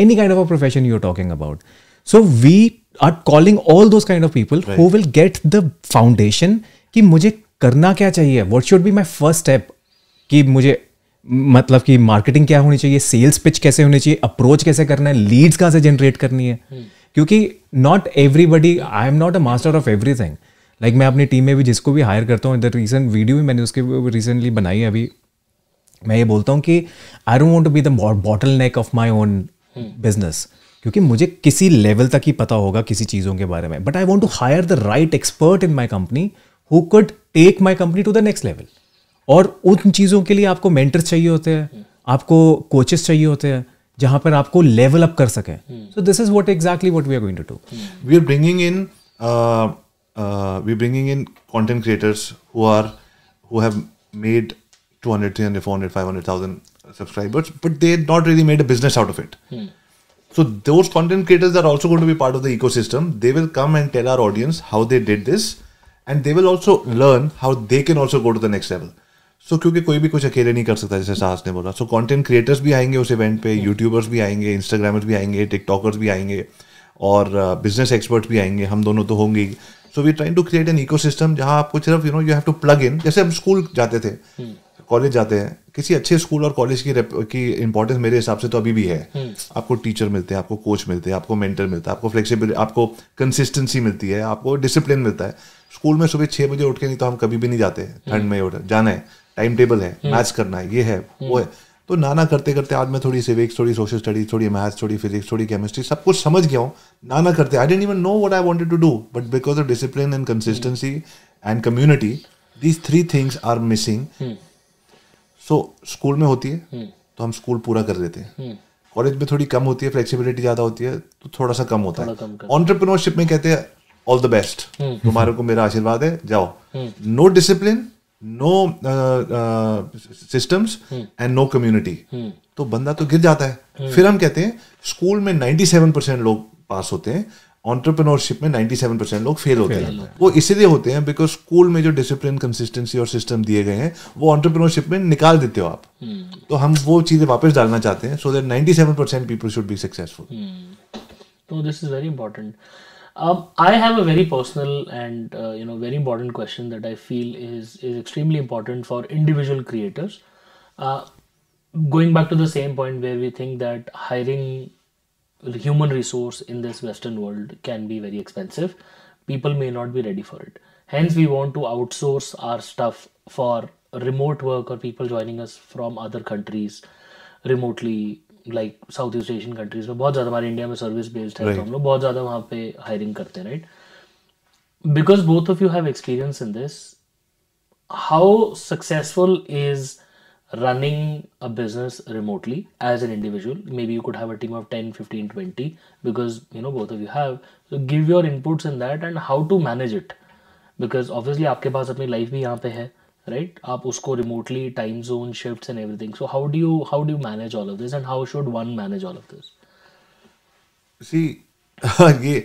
any kind of a profession you're talking about. So we are calling all those kind of people who will get the foundation कि मुझे करना क्या चाहिए, what should be my first step, कि मुझे मतलब कि मार्केटिंग क्या होनी चाहिए, सेल्स पिच कैसे होनी चाहिए, अप्रोच कैसे करना है, लीड्स कहाँ से जनरेट करनी है. क्योंकि not everybody, I am not a master of everything. Like मैं अपनी टीम में भी जिसको भी हायर करता हूँ, द रीसेंट वीडियो भी मैंने उसके रिसेंटली बनाई है अभी, मैं ये बोलता हूँ कि I don't want to be the bottleneck of my own business, क्योंकि मुझे किसी लेवल तक ही पता होगा किसी चीज़ों के बारे में, but I want to hire the right expert in my company who could take my company to the next level. और उन चीज़ों के लिए आपको मेंटर्स चाहिए होते हैं, आपको कोचेस चाहिए होते हैं, जहाँ पर आपको लेवल अप कर सकें. So this is what exactly what we are going to do. We are bringing in content creators who have made 200, 300, 400, 500,000 subscribers, but they not really made a business out of it. So those content creators are also going to be part of the ecosystem. They will come and tell our audience how they did this. And they will also learn how they can also go to the next level. So क्योंकि कोई भी कुछ अकेले नहीं कर सकता, जैसे साहस ने बोला. So content creators भी आएंगे उस इवेंट पे, यूट्यूबर्स भी आएंगे, इंस्टाग्रामर्स भी आएंगे, टिकटॉकर्स भी आएंगे, और बिजनेस एक्सपर्ट्स भी आएंगे. हम दोनों तो होंगे ही. So we trying to create an ecosystem जहाँ आपको सिर्फ you have to plug in. जैसे हम स्कूल जाते थे, कॉलेज जाते हैं, किसी अच्छे स्कूल और कॉलेज की इंपॉर्टेंस मेरे हिसाब से तो अभी भी है. आपको टीचर मिलते हैं, आपको कोच मिलते हैं, आपको मेंटर मिलता है, आपको फ्लेक्सिबिलिटी, आपको कंसिस्टेंसी मिलती है, आपको डिसिप्लिन मिलता है. स्कूल में सुबह 6 बजे उठ के नहीं तो हम कभी भी नहीं जाते, ठंड में उठ जाना है, टाइम टेबल है, मैथ्स करना है, ये है वो है. तो नाना करते करते आज मैं थोड़ी सिविक्स, थोड़ी सोशल स्टडीज, थोड़ी मैथ्स, थोड़ी फिजिक्स, थोड़ी केमिस्ट्री, सब कुछ समझ गया हूँ. नाना करते I didn't even know what I wanted to do, but because of discipline and consistency and community, these 3 things are missing. So school में होती है तो हम स्कूल पूरा कर लेते हैं, कॉलेज में थोड़ी कम होती है, फ्लेक्सिबिलिटी ज़्यादा होती है तो थोड़ा सा कम होता है. एंटरप्रेन्योरशिप में कहते हैं ऑल द बेस्ट, तुम्हारे को मेरा आशीर्वाद है, जाओ. No discipline, no systems and no community, तो बंदा तो गिर जाता है. फिर हम कहते हैं स्कूल में 97% लोग पास होते हैं एंटरप्रेन्योरशिप में 97% लोग फेल होते हैं। वो इसीलिए होते हैं बिकॉज स्कूल में जो डिसिप्लिन, कंसिस्टेंसी और सिस्टम दिए गए हैं वो एंटरप्रेन्योरशिप में निकाल देते हो आप। तो हम वो चीज़ें वापस डालना चाहते हैं so that 97% people should be successful. So this is very important. I have a very personal and very important question that I feel is extremely important for individual creators. Going back to the same point where we think that hiring human resource in this Western world can be very expensive, people may not be ready for it. Hence, we want to outsource our stuff for remote work or people joining us from other countries remotely. Like south east Asian countries में बहुत ज़्यादा, हमारे इंडिया में सर्विस बेस्ड है तो हम लोग बहुत ज़्यादा वहाँ पे हायरिंग करते हैं, right? Because both of you have experience in this, how successful is running a business remotely as an individual? Maybe you could have a team of 10, 15, 20 because both of you have. So give your inputs in that and how to manage it, because obviously आपके पास अपनी life भी यहाँ पे है, right? आप उसको remotely, time zone shifts and everything. So how do you manage all of this and how should one manage all of this? See, ये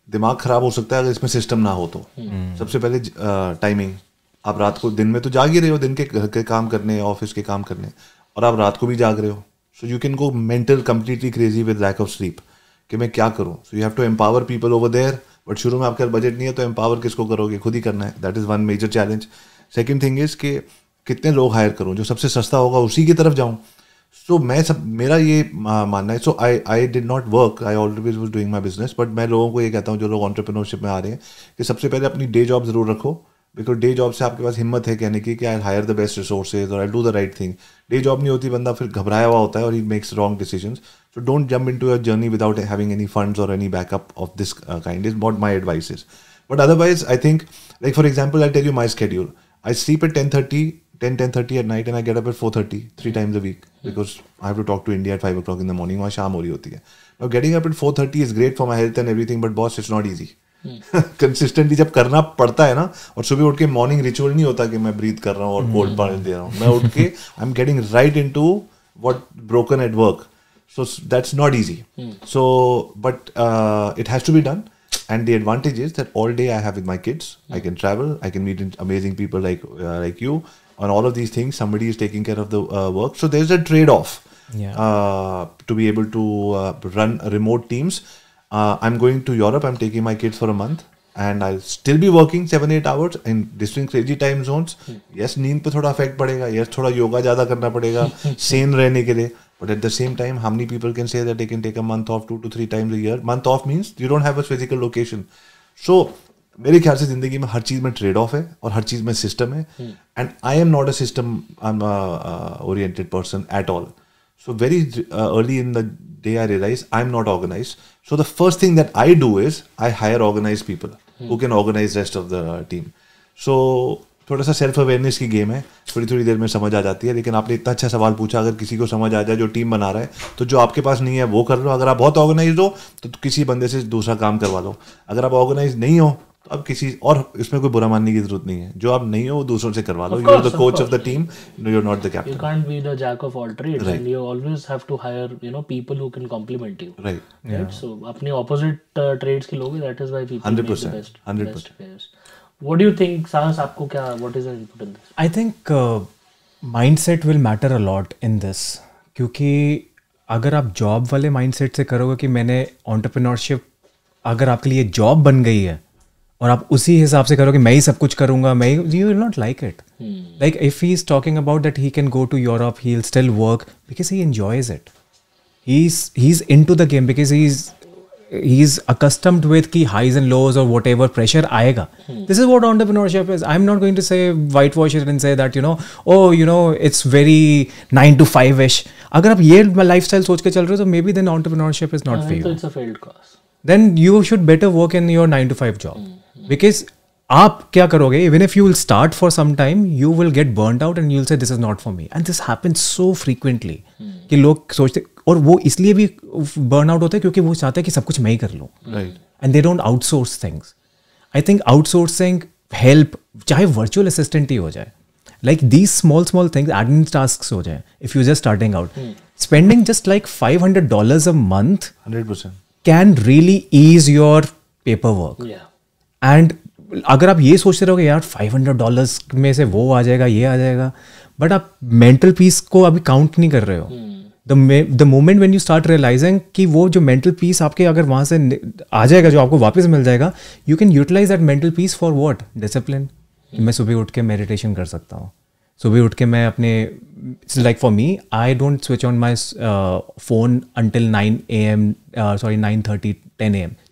दिमाग खराब हो सकता है अगर इसमें सिस्टम ना हो तो। सबसे पहले टाइमिंग। आप रात को, दिन में तो जाग ही रहे हो, दिन के घर के काम करने, ऑफिस के काम करने, और आप रात को भी जाग रहे हो। So you can go mental completely crazy with lack of sleep कि मैं क्या करूँ। So you have to empower people over there, but शुरू में आपके पास बजट नहीं है तो एम्पावर किसको करोगे? खुद ही करना है। That is one major challenge. Second thing is कि कितने लोग हायर करूँ, जो सबसे सस्ता होगा उसी की तरफ जाऊँ। सो मेरा ये मानना है। So I did not work, I always was doing my business, but मैं लोगों को ये कहता हूँ जो लोग एंटरप्रेन्योरशिप में आ रहे हैं कि सबसे पहले अपनी डे जॉब ज़रूर रखो, बिकॉज डे जॉब से आपके पास हिम्मत है कहने की कि I hire the best resources और I do the right thing. Day job नहीं होती, बंदा फिर घबराया हुआ होता है और he makes wrong decisions. So don't jump into your journey without having any funds और any backup of this kind is what my advice is. But otherwise I think, like for example, I tell you my schedule. I sleep at 10:30 at night and I get up at 4:30 3 times a week because I have to talk to India at 5 o'clock in the morning. वहाँ शाम हो रही होती है। Now getting up at 4:30 is great for my health and everything, but boss, it's not easy. Consistently जब करना पड़ता है ना, और सुबह उठ के मॉर्निंग रिचुअल नहीं होता कि मैं ब्रीथ कर रहा हूँ और कोल्ड पानी दे रहा हूँ। मैं उठ के I am getting right into what broken at work, so that's not easy. So but it has to be done, and the advantage is that all day I have with my kids. I can travel, I can meet amazing people like you, and all of these things. Somebody is taking care of the work, so there's a trade-off to be able to run remote teams. I'm going to Europe. I'm taking my kids for a month, and I'll still be working 7-8 hours in different crazy time zones. Yes, नींद पे थोड़ा effect पड़ेगा. Yes, थोड़ा योगा ज़्यादा करना पड़ेगा sane रहने के लिए. But at the same time, how many people can say that they can take a month off 2 to 3 times a year? Month off means you don't have a physical location. So मेरे ख्याल से ज़िंदगी में हर चीज़ में ट्रेड ऑफ है और हर चीज़ में सिस्टम है. And I am not a system oriented person at all. So very early in the day I realized I'm not organized. So the first thing that I do is I hire organized people who can organize rest of the team. So थोड़ा सा सेल्फ अवेयरनेस की गेम है, थोड़ी थोड़ी देर में समझ आ जाती है. लेकिन आपने इतना अच्छा सवाल पूछा, अगर किसी को समझ आ जाए जो टीम बना रहा है, तो जो आपके पास नहीं है वो कर लो. अगर आप बहुत ऑर्गेनाइज हो तो किसी बंदे से दूसरा काम करवा लो. अगर आप ऑर्गेनाइज नहीं हो तो अब किसी और, इसमें कोई बुरा मानने की जरूरत नहीं है. जो आप नहीं हो वो दूसरों से करवा लो. You are the coach of the team, you are not the captain. You can't be the jack of all trades, and you always have to hire people who can complement you. Right. So अपने opposite trades के लोग, that is why people 100%, make the best 100%. players. What do you think, Sahas? आपको क्या, what is the input in this? I think mindset will matter a lot in this, क्योंकि अगर आप जॉब वाले माइंडसेट से करोगे कि मैंने एंटरप्रेन्योरशिप अगर आपके लिए जॉब बन गई है और आप उसी हिसाब से करोगे मैं ही सब कुछ करूंगा, मैं, you will not like it. Like if he is talking about that he can go to Europe, he'll still work because he enjoys it. He's into the game because he's accustomed with ki highs and lows or whatever pressure aayega. This is what entrepreneurship is. I'm not going to say whitewash it and say that it's very 9 to 5ish. अगर आप ये lifestyle सोच के चल रहे हो तो maybe then entrepreneurship is not for you. So it's a failed cause. Then you should better work in your 9 to 5 job. Because आप क्या करोगे, even if you will start for some time, you will get burnt out and you'll say this is not for me. And this happens so frequently कि लोग सोचते, और वो इसलिए भी बर्न आउट होते हैं क्योंकि वो चाहते हैं कि सब कुछ मैं ही कर लूँ. And they don't outsource things. I think outsourcing help, चाहे वर्चुअल असिस्टेंट ही हो जाए, like these small things, admin task हो जाए, if you just starting out, spending just like $500 a month 100%. can really ease your paperwork. Yeah. And अगर आप ये सोचते रहोगे यार $500 में से वो आ जाएगा, ये आ जाएगा, बट आप मेंटल पीस को अभी काउंट नहीं कर रहे हो. The moment when you start realizing कि वो जो मेंटल पीस आपके अगर वहाँ से आ जाएगा, जो आपको वापस मिल जाएगा, you can utilize that mental peace for what? Discipline. मैं सुबह उठ के मेडिटेशन कर सकता हूँ. सुबह उठ के मैं अपने, like for me, I don't switch on my phone until 9 AM.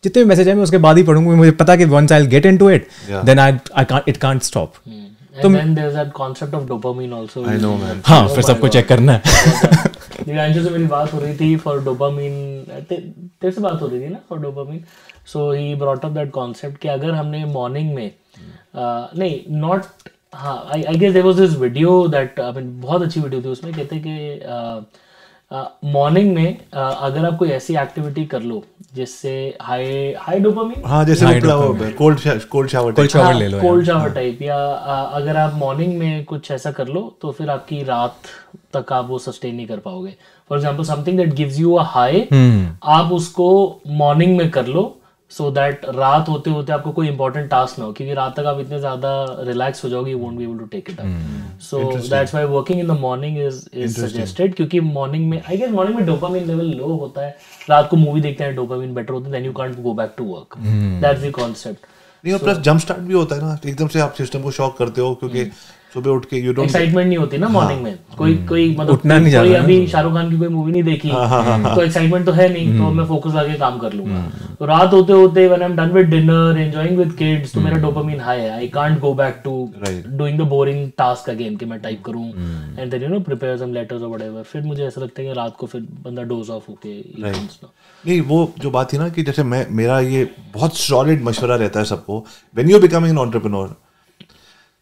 जितने भी मैसेज आए मैं उसके बाद ही पढ़ूंगा. मुझे पता कि once I will get into it, then it can't stop. And then there's that concept of dopamine also. I know, man. हाँ, फिर सबको चेक करना है. दिव्यांशु से मेरी बात हो रही थी for dopamine. तेरे से बात हो रही थी ना for dopamine. So he brought up that concept कि अगर हमने morning में नहीं not हाँ I guess there was this video that I mean बहुत अच्छी वीडियो थी. उसमें कहते कि मॉर्निंग में अगर आप कोई ऐसी एक्टिविटी कर लो जिससे हाई डोपामिन, हाँ, जैसे कोल्ड शावर ले लो, कोल्ड शावर टाइप, या अगर आप मॉर्निंग में कुछ ऐसा कर लो तो फिर आपकी रात तक आप वो सस्टेन नहीं कर पाओगे. For example something that gives you a high, आप उसको मॉर्निंग में कर लो सो दैट रात होते होते आपको कोई इंपॉर्टेंट टास्क ना हो, क्योंकि रात तक आप इतने ज्यादा रिलैक्स हो जाओगे, you won't be able to take it up. So that's why working in the morning is suggested, क्योंकि मॉर्निंग में आई गेस मॉर्निंग में डोपामिन लेवल लो होता है. रात को मूवी देखते हैं डोपामिन बेटर होता है, then you can't go back to work. That's the concept. नहीं, और प्लस जंप स्टार्ट भी होता है ना, एकदम से आप सिस्टम को शॉक करते हो, क्योंकि सुबह उठ के यू डोंट एक्साइटमेंट नहीं होती ना मॉर्निंग में. कोई मतलब उठना नहीं कोई अभी शाहरुख खान की कोई मूवी नहीं देखी तो एक्साइटमेंट तो है नहीं, तो मैं फोकस करके काम कर लूंगा. तो रात होते होते when I am done with dinner, enjoying with kids, तो मेरा डोपामिन हाई है. I can't go back to doing the boring task again कि मैं टाइप करूं and then you know prepare some letters और व्हाटएवर. फिर मुझे ऐसा लगता है कि रात को फिर बंदा डोज ऑफ होके नहीं. वो जो बात थी ना कि जैसे मेरा ये बहुत सॉलिड मशवरा रहता है सबको, when you becoming an entrepreneur,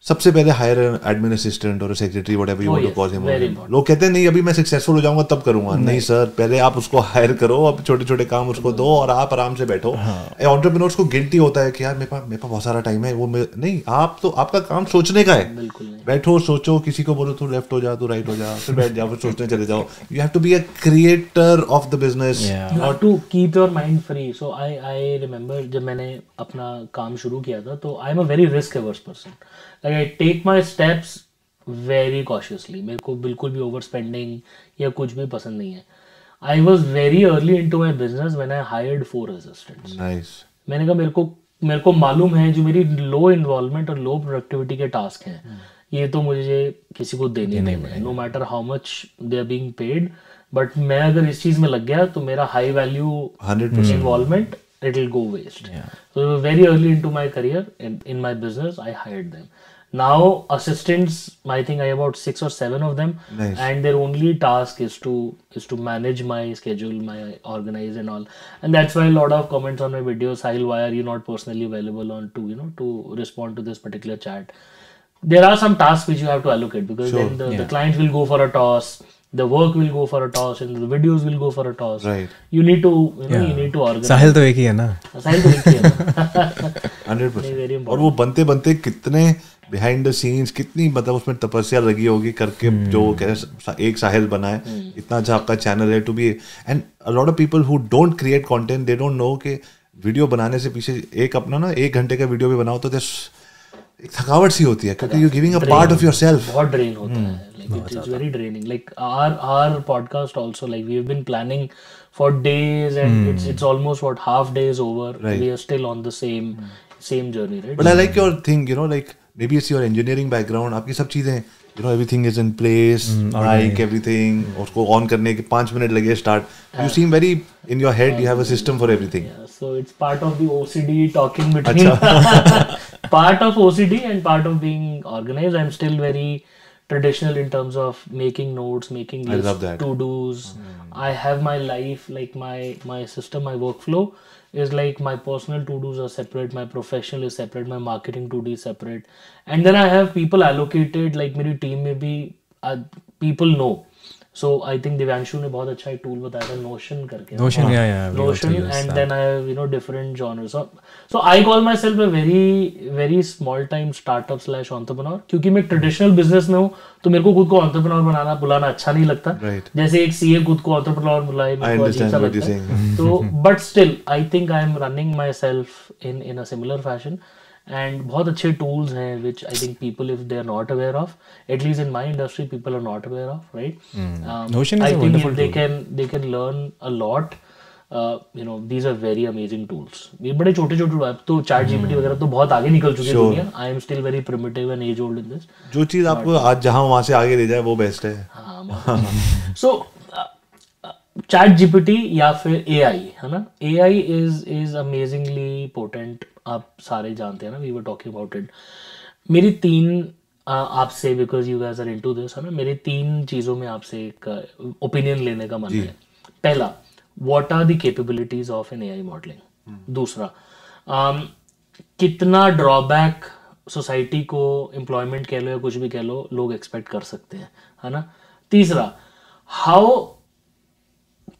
सबसे पहले हायर एडमिन असिस्टेंट और secretary whatever you want to call him. लोग कहते हैं नहीं अभी मैं सक्सेसफुल हो जाऊंगा तब करूंगा. नहीं सर, पहले आप उसको हायर करो, अब छोटे छोटे काम उसको दो और आप आराम से बैठो. एंटरप्रेन्योर्स को गिल्टी होता है कि यार मेरे पास बहुत सारा टाइम है. वो नहीं, आप तो आपका काम सोचने का है. बैठो, सोचो, किसी को बोलो तू लेफ्ट हो जा, तू राइट हो जा, फिर बैठ जाओ, फिर सोचने चले जाओ. You have to be a creator of the business, not to keep your mind free. So I remember जब मैंने अपना काम शुरू किया था, तो I am a very risk averse person. Like I take my steps very cautiously. मेरे को बिल्कुल भी ओवर स्पेंडिंग या कुछ भी पसंद नहीं है. I was very early into my business when I hired 4 assistants. Nice. मैंने कहा मेरे को मालूम है जो मेरी लो इन्वॉल्वमेंट और लो प्रोडक्टिविटी के टास्क हैं, ये तो मुझे किसी को देने नहीं है, no matter how much they are being paid. But मैं अगर इस चीज में लग गया तो मेरा high value 100% involvement it will go waste. So very early into my career in my business, I hired them. Now assistants, I think I have about 6 or 7 of them. Nice. And their only task is to manage my schedule, my organize and all. And that's why a lot of comments on my videos, Sahil, why are you not personally available on to respond to this particular chat? There are some tasks which you have to allocate, because then the clients will go for a toss. The work will go for a toss and the videos will go for a toss. Right. You need to organize. साहिल तो एक ही है ना. साहिल तो एक ही है ना. 100%. और वो बनते बनते कितने बिहाइंड द सीन्स, कितनी मतलब उसमें तपस्या लगी होगी करके जो एक साहिल बना है. इतना अच्छा आपका चैनल है to be. And a lot of people who don't create content, they don't know कि वीडियो बनाने से पीछे एक अपना ना 1 घंटे का वीडियो भी बनाओ तो एक थकावट सी होती है, क्योंकि you giving a part of yourself. बहुत ड्रेन होता है. It's very draining. Like our podcast also, like we've been planning for days and it's almost half day is over. Right. We are still on the same journey, right? But I like your thing, like maybe it's your engineering background. आपकी सब चीजें, everything is in place, mic, everything. उसको on करने के 5 मिनट लगे start. You seem very in your head. You have a system for everything. Yeah, so it's part of the OCD talking between part of OCD and part of being organized. I'm still very traditional in terms of making notes, making lists, to-dos. I have my life, like my system, my workflow is like my personal to-dos are separate, my professional is separate, my marketing to-do is separate, and then I have people allocated, like मेरी team में भी people know So I think Divyanshu ने बहुत अच्छा एक tool बताया था Notion करके. Notion, yeah, we also Notion, use and that. then I have different genres. So I call myself a very small time startup / entrepreneur क्योंकि मैं traditional business में हूँ तो मेरे को खुद को entrepreneur बुलाना अच्छा नहीं लगता. Right. जैसे एक CA खुद को entrepreneur बुलाए मेरे को अजीब सा लगता है. तो but still I think I am running myself in a similar fashion. And बहुत अच्छे tools हैं which I think people if they are not aware of, at least in my industry people are not aware of, right? Notion is I a think wonderful they can learn a lot. These are very amazing tools. ये बड़े छोटे अब तो ChatGPT वगैरह तो बहुत आगे निकल चुकी है दुनिया. I am still very primitive and age old in this. जो चीज़ आपको आज जहाँ वहाँ से आगे ले जाए वो बेस्ट है. So ChatGPT या फिर AI है ना, AI is amazingly potent. आप सारे जानते हैं ना, we were talking about it. मेरी तीन आपसे because you guys are into this है ना, मेरी तीन चीज़ों में आपसे एक ओपिनियन लेने का मन है. पहला, what are the capabilities of an AI modeling? दूसरा, कितना ड्रॉबैक सोसाइटी को एम्प्लॉयमेंट कह लो या कुछ भी कह लो लोग एक्सपेक्ट कर सकते हैं है ना. तीसरा, how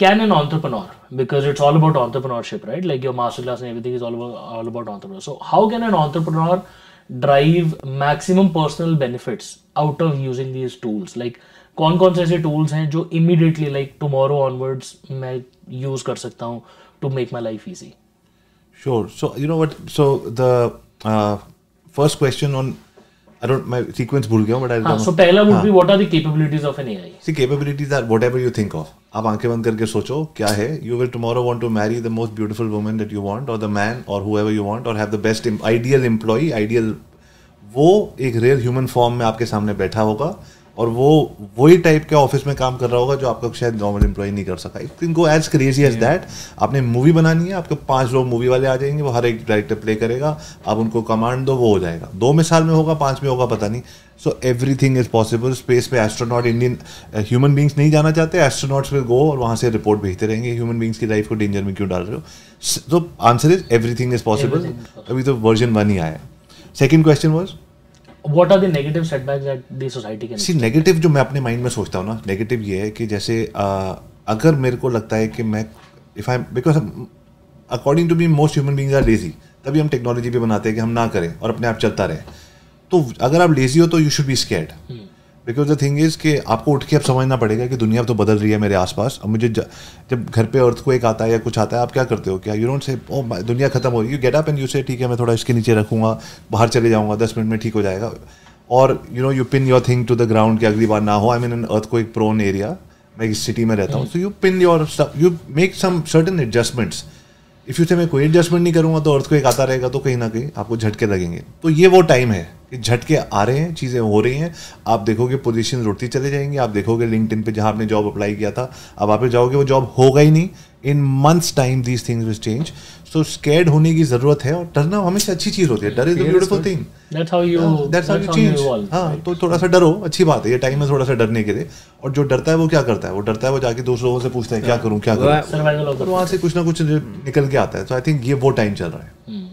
can an entrepreneur, because it's all about entrepreneurship, right? Like your masterclass and everything is all about entrepreneur. So how can an entrepreneur drive maximum personal benefits out of using these tools? Like कौन से ऐसे tools हैं जो immediately like tomorrow onwards मैं use कर सकता हूँ to make my life easy? Sure. So you know what? So the first question on my sequence भूल गया हूँ, but I'll come. So पहला would be what are the capabilities of an AI? See, capabilities are whatever you think of. आप आंखें बंद करके सोचो क्या है. You will tomorrow want to marry the most beautiful woman that you want, or the man, or whoever you want, or have the best ideal employee, ideal. वो एक real human form में आपके सामने बैठा होगा और वो वही टाइप के ऑफिस में काम कर रहा होगा जो आपका शायद नॉर्मल एम्प्लॉय नहीं कर सका. It can go as crazy as that. आपने मूवी बनानी है, आपके 5 लोग मूवी वाले आ जाएंगे, वो हर एक डायरेक्टर प्ले करेगा, आप उनको कमांड दो, वो हो जाएगा. 2 में साल में होगा, 5 में होगा, पता नहीं. So everything is possible. Space पे एस्ट्रोनॉट, इंडियन ह्यूमन बींग्स नहीं जाना चाहते, एस्ट्रोनॉट्स विल गो और वहाँ से रिपोर्ट भेजते रहेंगे ह्यूमन बींग्स की लाइफ को डेंजर में क्यों डाल रहे हो. तो answer is everything is possible. अभी तो वर्जन 1 ही आया है. Second question was What are the negative setbacks that the society can? See, negative जो मैं अपने माइंड में सोचता हूँ ना, नेगेटिव ये है कि जैसे अगर मेरे को लगता है कि मैं because according to me most human beings are lazy, तभी हम टेक्नोलॉजी भी बनाते हैं कि हम ना करें और अपने आप चलता रहे. तो अगर आप लेजी हो तो you should be scared, because the thing is कि आपको उठ के अब समझना पड़ेगा कि दुनिया तो बदल रही है मेरे आसपास. अब मुझे जब घर पे अर्थक्वेक आता है या कुछ आता है, आप क्या करते हो? क्या यू डोंट से ओ दुनिया खत्म हो रही है. You get up and you से ठीक है मैं थोड़ा इसके नीचे रखूंगा, बाहर चले जाऊंगा, 10 मिनट में ठीक हो जाएगा. और you pin your thing to the ground कि अगली बार ना हो. I mean an earthquake prone area, मैं इस सिटी में रहता हूँ. So you pin your stuff, you make some certain adjustments. If you say मैं कोई एडजस्टमेंट नहीं करूँगा तो अर्थक्वेक आता रहेगा, तो कहीं ना कहीं आपको झटके लगेंगे. तो ये वो टाइम है कि झटके आ रहे हैं, चीज़ें हो रही हैं. आप देखोगे पोजीशन उड़ती चले जाएंगी. आप देखोगे लिंक्डइन पे जहाँ आपने जॉब अप्लाई किया था, अब आप जाओगे वो जॉब होगा ही नहीं. In months time these things will change. So scared होने की ज़रूरत है और डरना हमेशा अच्छी चीज़ होती है. डर is a beautiful thing. That's how you change. evolve. हाँ, तो थोड़ा सा डरो, अच्छी बात है. ये टाइम है थोड़ा सा डरने के लिए. और जो डरता है वो क्या करता है? वो डरता है वो जाके दूसरों लोगों से पूछता है क्या करूँ क्या करूँ. Survival of the वहाँ से कुछ ना कुछ निकल के आता है. तो आई थिंक ये वो टाइम चल रहा है.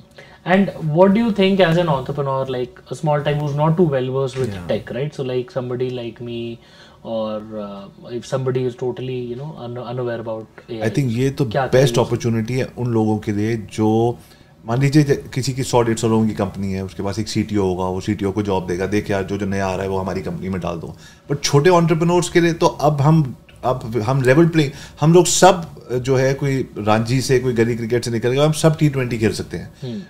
And what do you think as an entrepreneur, like a small time who's not too well versed with tech, right? So like somebody like me, or if somebody is totally unaware about AI. I think ये तो बेस्ट अपॉर्चुनिटी है उन लोगों के लिए जो मान लीजिए किसी की 100-150 लोगों की कंपनी है, उसके पास एक CTO होगा, वो CTO को जॉब देगा, देख यार जो नया आ रहा है वो हमारी कंपनी में डाल दो. बट छोटे एंटरप्रेन्योर्स के लिए तो अब हम लेवल प्ले, हम लोग सब जो है कोई रांची से कोई गली क्रिकेट से निकल गया, हम सब T20 खेल सकते हैं.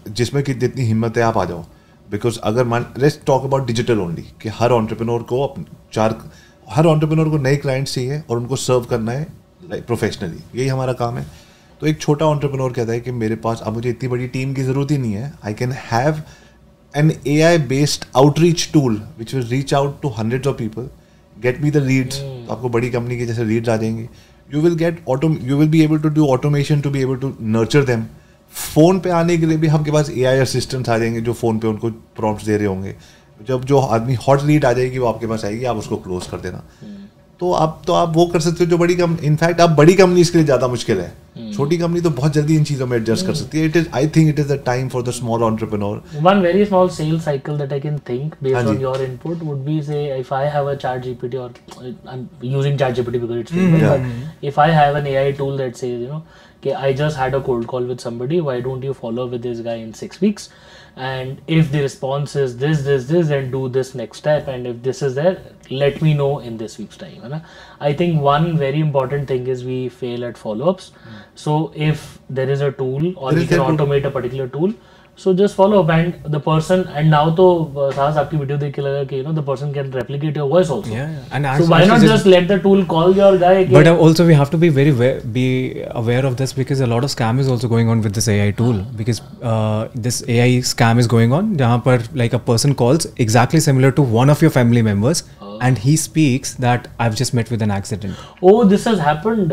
जिसमें कि जितनी हिम्मत है आप आ जाओ. बिकॉज अगर let's talk about digital only कि हर एंटरप्रेन्योर को नए क्लाइंट्स चाहिए और उनको सर्व करना है लाइक प्रोफेशनली. यही हमारा काम है. तो एक छोटा एंटरप्रेन्योर कहता है कि मेरे पास अब मुझे इतनी बड़ी टीम की ज़रूरत ही नहीं है. I can have an AI based outreach tool which will reach out to hundreds of people, get me the leads. तो आपको बड़ी कंपनी के जैसे लीड्स आ जाएंगे. You will be able to do automation to be able to nurture them. Phone पे आने के लिए भी आपके पास AI असिस्टेंट्स आ जाएंगे जो फ़ोन पे उनको प्रॉम्प्ट्स दे रहे होंगे. जब जो आदमी हॉट लीड आ जाएगी वो आपके पास आएगी, आप उसको क्लोज कर देना. तो आप वो कर सकते हो जो बड़ी कंपनी, इनफैक्ट आप बड़ी कंपनी के लिए ज़्यादा मुश्किल है, छोटी कंपनी तो बहुत जल्दी इन चीज़ों में एडजस्ट कर सकती है. I think it is the time for the small entrepreneur. One very small sales cycle that I can think based हाँ on जी. your input would be, say, if I have a chat GPT, or I'm using chat GPT because it's free, but if I have an AI tool that says, okay, I just had a cold call with somebody, why don't you follow up with this guy in 6 weeks? And if the response is this, and do this next step, and if this is there, let me know in this week's time. है ना? I think one very important thing is we fail at follow-ups. So if there is a tool, or we can automate a particular tool, so just follow up, and the person, and now तो साहस आपकी वीडियो देख के लगा कि the person can replicate your voice also. And So why not just let the tool call your guy again? But also we have to be be aware of this, because a lot of scam is also going on with this AI tool, because this AI scam is going on जहाँ पर like a person calls exactly similar to one of your family members, and he speaks that I've just met with an accident. Oh, this has happened.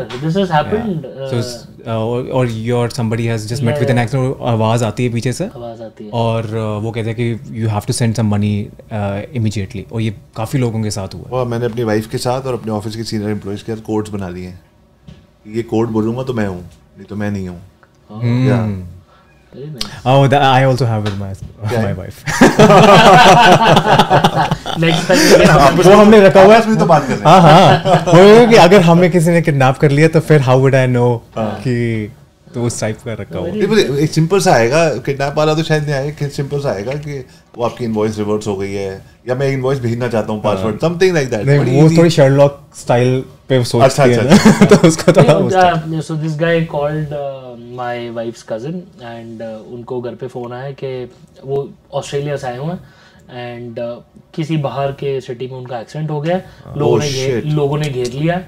Or your somebody has just met with an accident. आवाज आती है पीछे से, आवाज आती है, और वो कहते हैं कि you have to send some money immediately. और ये काफ़ी लोगों के साथ हुआ. और मैंने अपनी वाइफ के साथ और अपने ऑफिस के सीनियर एम्प्लॉइज के साथ कोड्स बना लिए हैं. ये कोड बोलूँगा तो मैं हूँ, नहीं तो मैं नहीं हूँ. Very nice. Oh, I also have with my wife. Next time वो हमने रखा हुआ है. आपस में तो बात कर रहे हैं. हाँ. वो कि अगर हमें किसी ने किडनैप कर लिया तो फिर how would I know कि तो उस टाइप का रखा हुआ. एक सिंपल सा आएगा, किडनैप वाला तो शायद नहीं आएगा, सिंपल सा आएगा कि वो आपकी इनवॉइस रिवर्स हो गई है, या मैं इनवॉइस भेजना चाहता हूँ पासवर्ड, समथिंग लाइक दैट. नहीं, वो थोड़ी शर्लॉक स्टाइल पे सोचती है ना, तो उसका थोड़ा. So this guy called my wife's cousin, and उनको घर पे फोन आया कि वो ऑस्ट्रेलिया से आए हुए हैं, एंड किसी बाहर के सिटी में उनका एक्सीडेंट हो गया, लोगों ने घेर लिया,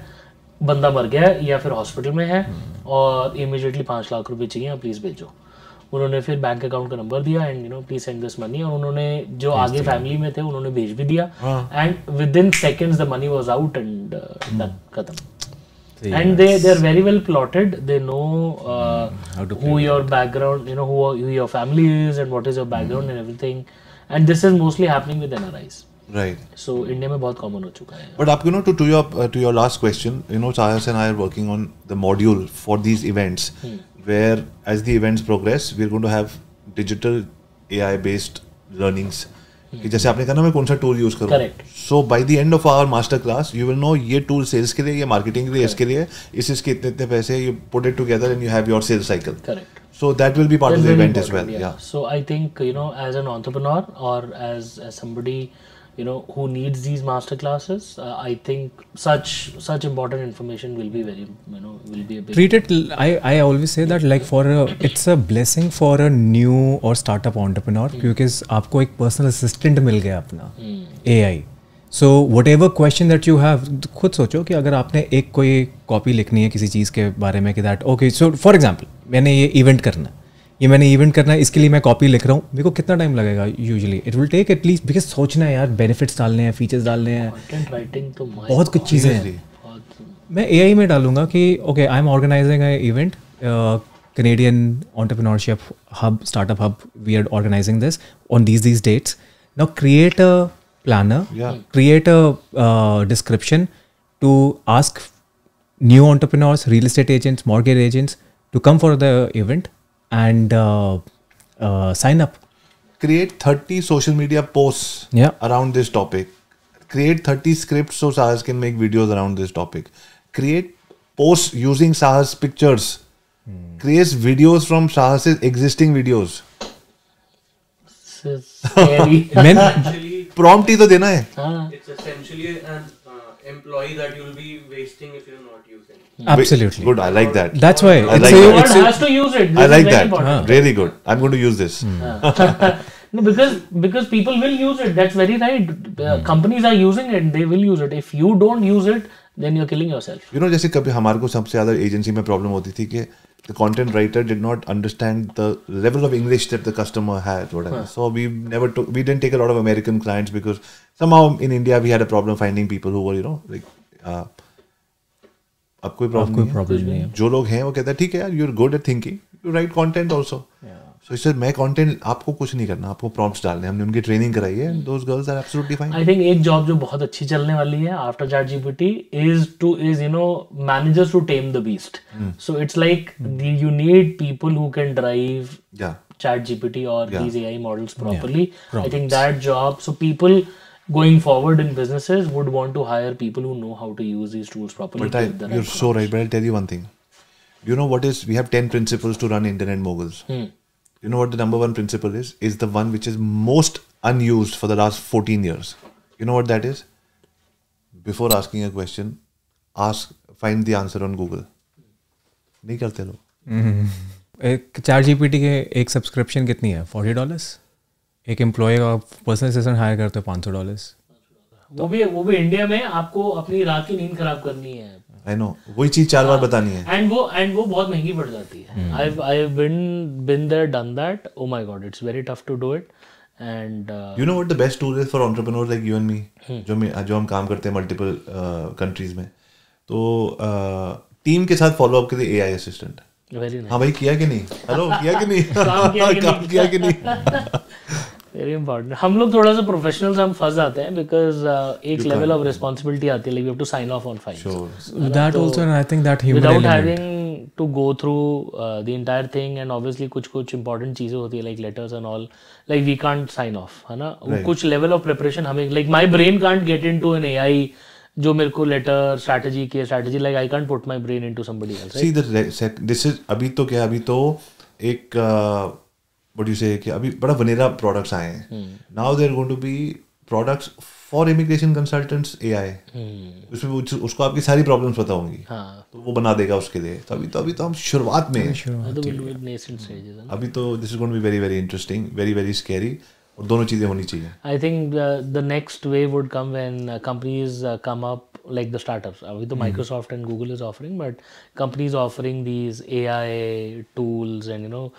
बंदा मर गया या फिर हॉस्पिटल में है, और इमीडिएटली 5 लाख रुपए चाहिए, प्लीज भेजो. उन्होंने फिर बैंक अकाउंट का नंबर दिया, and please send this money, और उन्होंने जो आगे फैमिली में थे उन्होंने भेज भी दिया, and with in seconds the money was out, and खत्म. And they are very well plotted. They know who your background, who your family is, and what is your background and everything. And this is mostly happening with NRIs. Right. So India में बहुत common हो चुका है. But आप to your last question, Sahas and I are working on the module for these events, where as the events progress, we're going to have digital AI based learnings. कि जैसे आपने कहा ना मैं कौन सा टूल यूज करूँ. Correct. So by the end of our master class you will know ये टूल सेल्स के लिए, ये मार्केटिंग के लिए, इसके लिए, इसके इतने पैसे, you put it together and you have your sales cycle. Correct. So that will be part of the event as well. Yeah. So I think as an entrepreneur, or as somebody who needs these master classes, I think such important information will be very will be a big. Treat it. I always say that like it's a blessing for a new or startup entrepreneur, क्योंकि आपको एक personal assistant मिल गया अपना AI. So whatever question that you have, खुद सोचो कि अगर आपने एक कोई कॉपी लिखनी है किसी चीज़ के बारे में कि that okay, so for example मैंने ये इवेंट करना है, इसके लिए मैं कॉपी लिख रहा हूँ, मेरे को कितना टाइम लगेगा usually? It will take at least, because सोचना है यार, बेनिफिट्स डालने हैं, फीचर्स डालने हैं, Content writing तो बहुत कुछ चीज़ें हैं. मैं AI में डालूंगा कि okay I am organizing a event, Canadian entrepreneurship hub, startup hub, we are organizing this on these dates. Now create a planner, create a description to ask new entrepreneurs, real estate agents, mortgage agents to come for the event and sign up. Create 30 social media posts around this topic. Create 30 scripts so Sahas can make videos around this topic. Create posts using Sahas pictures. Create videos from Sahas's existing videos. Scary. Prompt ही तो देना है. It's essentially an employee that you'll be wasting if you're not using. Absolutely. Good. I like that. That's why. I like that. Everyone has to use it. This I like is very that. important. Really good. I'm going to use this. No, because people will use it. That's very right. Companies are using it. They will use it. If you don't use it, then you're killing yourself. जैसे कभी हमारे को सबसे ज़्यादा एजेंसी में प्रॉब्लम होती थी कि the content writer did not understand the level of English that the customer had, whatever. So we didn't take a lot of American clients because somehow in India we had a problem finding people who were अब कोई प्रॉब्लम नहीं है. जो लोग हैं वो कहते हैं ठीक है यार, you're good at thinking, you write content also. So he said मैं content आपको कुछ नहीं करना, आपको prompts डालने, हमने उनकी training कराई है, and those girls are absolutely fine. I think एक job जो बहुत अच्छी चलने वाली है after ChatGPT is you know managers to tame the beast. So it's like you need people who can drive Yeah. ChatGPT or Yeah. these AI models properly. I think that job, so people going forward in businesses would want to hire people who know how to use these tools properly. But with the you're right so right. But I'll tell you one thing. You know what is? We have 10 principles to run internet moguls. You know what the number one principle is? Is the one which is most unused for the last 14 years. You know what that is? Before asking a question, find the answer on Google. नहीं करते लोग. एक चैट जीपीटी के एक सब्सक्रिप्शन कितनी है $40? एक एम्प्लॉय का पर्सनल असिस्टेंट हायर करते हो $500. वो भी इंडिया में आपको अपनी रात की नींद खराब करनी है. I know. वही चीज 4 बार बतानी है. And वो बहुत महंगी पड़ जाती है. I've been there, done that. Oh my God, it's very tough to do it. And You know what the best tool is for entrepreneurs like you and me? जो हम काम करते हैं multiple countries में. तो टीम के साथ follow up के लिए AI assistant. very nice. हाँ भाई किया कि नहीं? हेलो किया कि नहीं? काम किया कि नहीं? Very important. हम लोग थोड़ा सा प्रोफेशनल्स हम फंस जाते हैं बिकॉज एक लेवल ऑफ रिस्पॉन्सिबिलिटी आती है, like we have to sign off on files that also I think that human without element having to go through the entire thing. And obviously कुछ इंपॉर्टेंट चीज़ें होती है like letters and all, like we can't sign off, है ना. कुछ लेवल ऑफ प्रिपरेशन हमें, like my brain can't get in to an AI जो मेरे को letter strategy like I can't put my brain in to somebody else. See this is अभी तो एक what do you say कि अभी बड़ा वनीला प्रोडक्ट्स आए हैं. Now there are going to be products for immigration consultants AI. उसमें उसको आपकी सारी प्रॉब्लम्स पता होंगी. तो वो बना देगा उसके लिए. तो अभी तो हम शुरुआत में हैं. अभी तो this is going to be very very interesting, very very scary. और दोनों चीजें होनी चाहिए. I think the next wave would come when companies come up like the startups. अभी तो Microsoft and Google is offering, but companies offering these AI tools and you know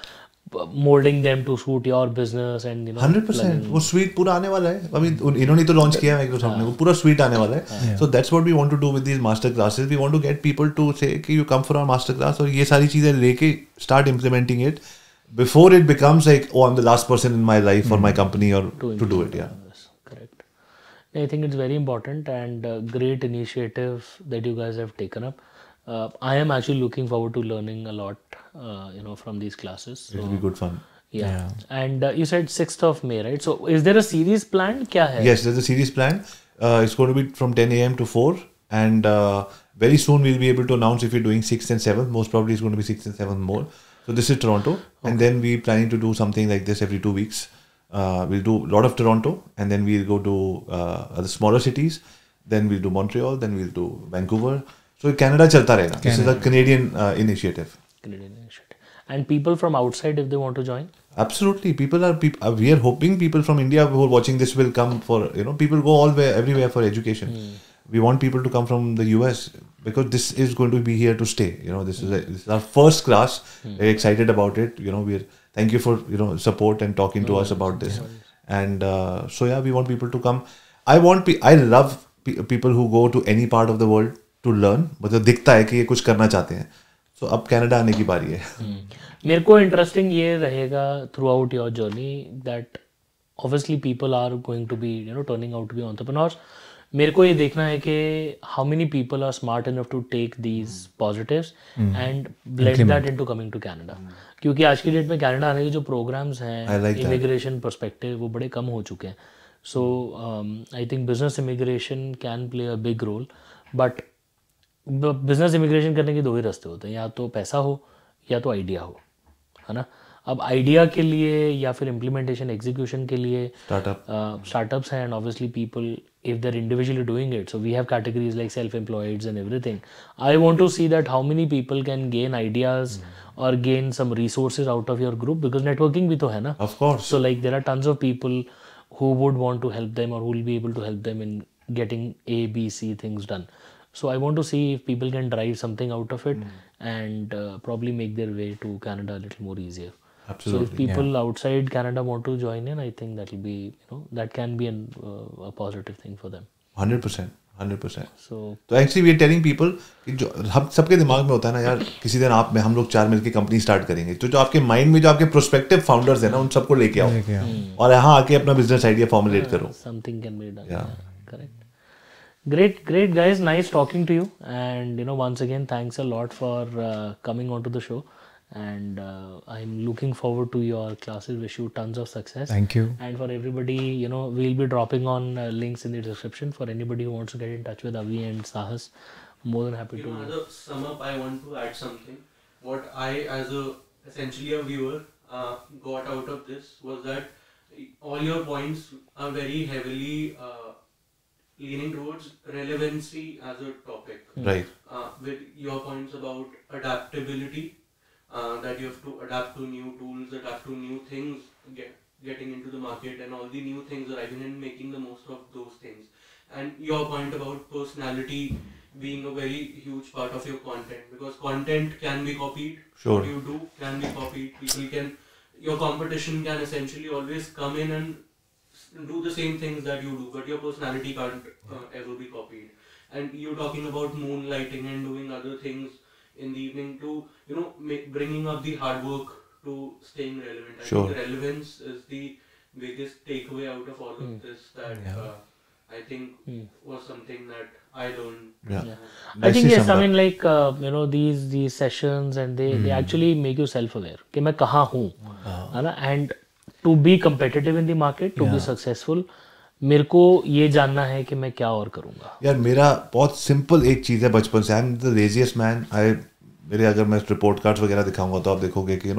molding them to suit your business and you know 100% वो suite पूरा आने वाला है. अभी इन्होंने तो लॉन्च किया है Microsoft ने, वो पूरा suite आने वाला है. So that's what we want to do with these master classes. We want to get people to say कि you come for our master class और ये सारी चीजें लेके start implementing it before it becomes like oh I'm the last person in my life or my company or to do it. Yeah. Yes, correct. I think it's very important and great initiative that you guys have taken up. I am actually looking forward to learning a lot, you know, from these classes. So, It'll be good fun. yeah. And you said 6th of May, right? So is there a series planned? क्या है? Yes, there's a series planned. It's going to be from 10 a.m. to 4 and very soon we'll be able to announce if we're doing 6th and 7th. Most probably it's going to be 6th and 7th more. So this is Toronto, and then we're planning to do something like this every 2 weeks. We'll do a lot of Toronto, and then we'll go to the smaller cities. Then we'll do Montreal. Then we'll do Vancouver. So Canada चलता रहेगा. This is a Canadian initiative. Canadian initiative. And people from outside, if they want to join? Absolutely, we are hoping people from India who are watching this will come for people go everywhere for education. We want people to come from the US because this is going to be here to stay. This is our first class. Very excited about it. Thank you for support and talking to us about this. And so yeah, we want people to come. I love people who go to any part of the world to learn. मतलब दिखता है कि ये कुछ करना चाहते हैं. So अब कनाडा आने की बारी है. मेरे को इंटरेस्टिंग ये रहेगा throughout your journey that obviously people are going to be turning out to be entrepreneurs. मेरे को ये देखना है कि how many people are smart enough to take these positives and blend that into coming to Canada. क्योंकि आज की डेट में कनाडा आने के जो प्रोग्राम्स हैं इमिग्रेशन पर्सपेक्टिव वो बड़े कम हो चुके हैं. So I think business immigration can play a big role. But business immigration करने के 2 ही रास्ते होते हैं, या तो पैसा हो या तो आइडिया हो, है ना. अब आइडिया के लिए या फिर इम्प्लीमेंटेशन एग्जीक्यूशन के लिए स्टार्टअप्स हैं and obviously people if they're individually doing it. So we have categories like self-employeds and everything. I want to see that how many people can gain ideas or gain some resources out of your group, because networking bhi to hai na. Of course. So like there are tons of people who would want to help them or who will be able to help them in getting A, B, C things done. So I want to see if people can drive something out of it and probably make their way to Canada a little more easier. Absolutely. So if people outside Canada want to join in, I think that will be, that can be a positive thing for them. 100%. 100%. So तो actually we are telling people कि जो हम सबके दिमाग में होता है ना यार, किसी दिन आप में हम लोग 4 मिलकर कंपनी स्टार्ट करेंगे, तो जो आपके माइंड में जो आपके प्रोस्पेक्टिव फाउंडर्स है ना, उन सबको लेके आओ और यहाँ आके अपना बिजनेस आइडिया फॉर्मुलेट करो. something can be done. Yeah. Correct. Great guys, nice talking to you, and once again thanks a lot for coming onto the show, and I'm looking forward to your classes. Wish you tons of success. Thank you. And for everybody, we'll be dropping on links in the description for anybody who wants to get in touch with Avi and Sahas. More than happy to. As a sum up, I want to add something. What I, as essentially a viewer, got out of this was that all your points are very heavily leaning towards relevancy as a topic. Right. With your points about adaptability, that you have to adapt to new tools, adapt to new things, getting into the market, and all the new things arriving and making the most of those things. And your point about personality being a very huge part of your content, because content can be copied. Sure. What you do can be copied. People can, your competition can essentially always come in and do the same things that you do, but your personality can't ever be copied. And you talking about moonlighting and doing other things in the evening to, bringing up the hard work to staying relevant. I Sure. think relevance is the biggest takeaway out of all of this that I think was something that I learned. Yeah. I think Nicely yes, summed I up. mean like these sessions, and they actually make you self aware कि मैं कहाँ हूँ, है ना, and to be competitive in the market, to be successful, मेरे को ये जानना है कि मैं क्या और करूँगा. यार मेरा बहुत सिंपल एक चीज़ है बचपन से, I am the laziest man. मेरे अगर मैं रिपोर्ट कार्ड्स वगैरह दिखाऊंगा तो आप देखोगे कि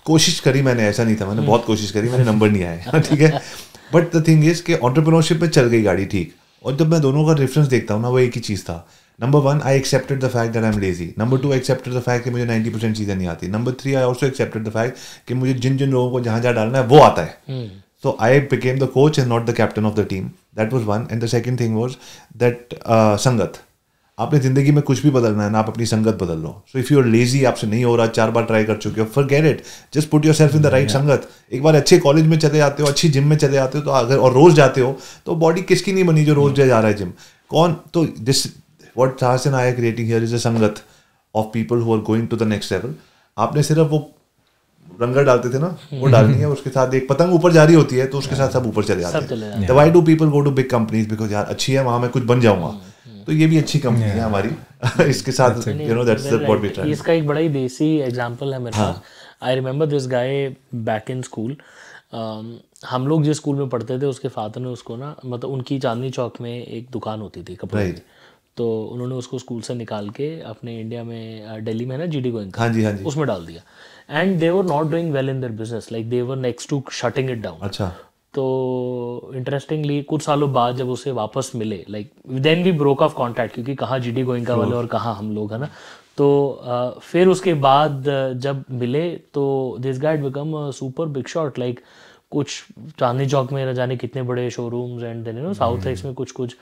कोशिश करी मैंने, ऐसा नहीं था, मैंने बहुत कोशिश करी, मेरे नंबर नहीं आए. ठीक है, बट द थिंग इज कि एंटरप्रेन्योरशिप में चल गई गाड़ी, ठीक. और जब मैं दोनों का रेफरेंस देखता हूँ ना, वो एक ही चीज़ था. Number 1, I accepted the fact that I am lazy. Number 2, I accepted the fact कि मुझे 90% चीज़ें नहीं आती. Number 3, I also accepted the fact कि मुझे जिन जिन लोगों को जहाँ जहाँ डालना है वो आता है. So I became the coach and not the captain of the team. That was one. And the second thing was that संगत. आपने ज़िंदगी में कुछ भी बदलना है ना, आप अपनी संगत बदल लो. So if you're lazy, आपसे नहीं हो रहा, 4 बार ट्राई कर चुके हो, forget it. Just put yourself in the right संगत. एक बार अच्छे कॉलेज में चले जाते हो, अच्छी जिम में चले जाते हो, तो अगर और रोज़ जाते हो तो बॉडी किसकी नहीं बनी जो रोज़ जा रहा है जिम. कौन तो this what Sahas and I are creating here is a संगत of people who are going to the next level. आपने सिर्फ वो रंगर डालते थे ना, वो डालनी है. उसके साथ एक पतंग ऊपर जा रही होती है तो उसके साथ सब ऊपर चले जाते हैं. तो why do people go to big companies? Because यार अच्छी है, वहां मैं कुछ बन जाऊंगा. तो ये भी अच्छी कंपनी है हमारी. इसके साथ दैट्स व्हाट वी ट्राई. इसका एक बड़ा ही देसी एग्जांपल है मेरे पास. I remember this guy back in school. हम लोग जिस स्कूल में पढ़ते थे उसके फादर ने उसको ना, मतलब उनकी चांदनी चौक में एक दुकान होती थी कपड़े की, तो उन्होंने उसको स्कूल से निकाल के अपने इंडिया में, दिल्ली में है ना जीडी गोइंका, हाँ जी, उसमें डाल दिया. And they were not doing well in their business, like they were next to shutting it down. अच्छा. तो इंटरेस्टिंगली कुछ सालों बाद जब उसे वापस मिले, like then we broke off contact, क्योंकि कहाँ जीडी गोइंका वाले और कहाँ हम लोग, है ना. तो फिर उसके बाद जब मिले तो this guy become super big shot. Like कुछ चांदनी चौक में न जाने कितने बड़े showrooms, and then South Ex में कुछ.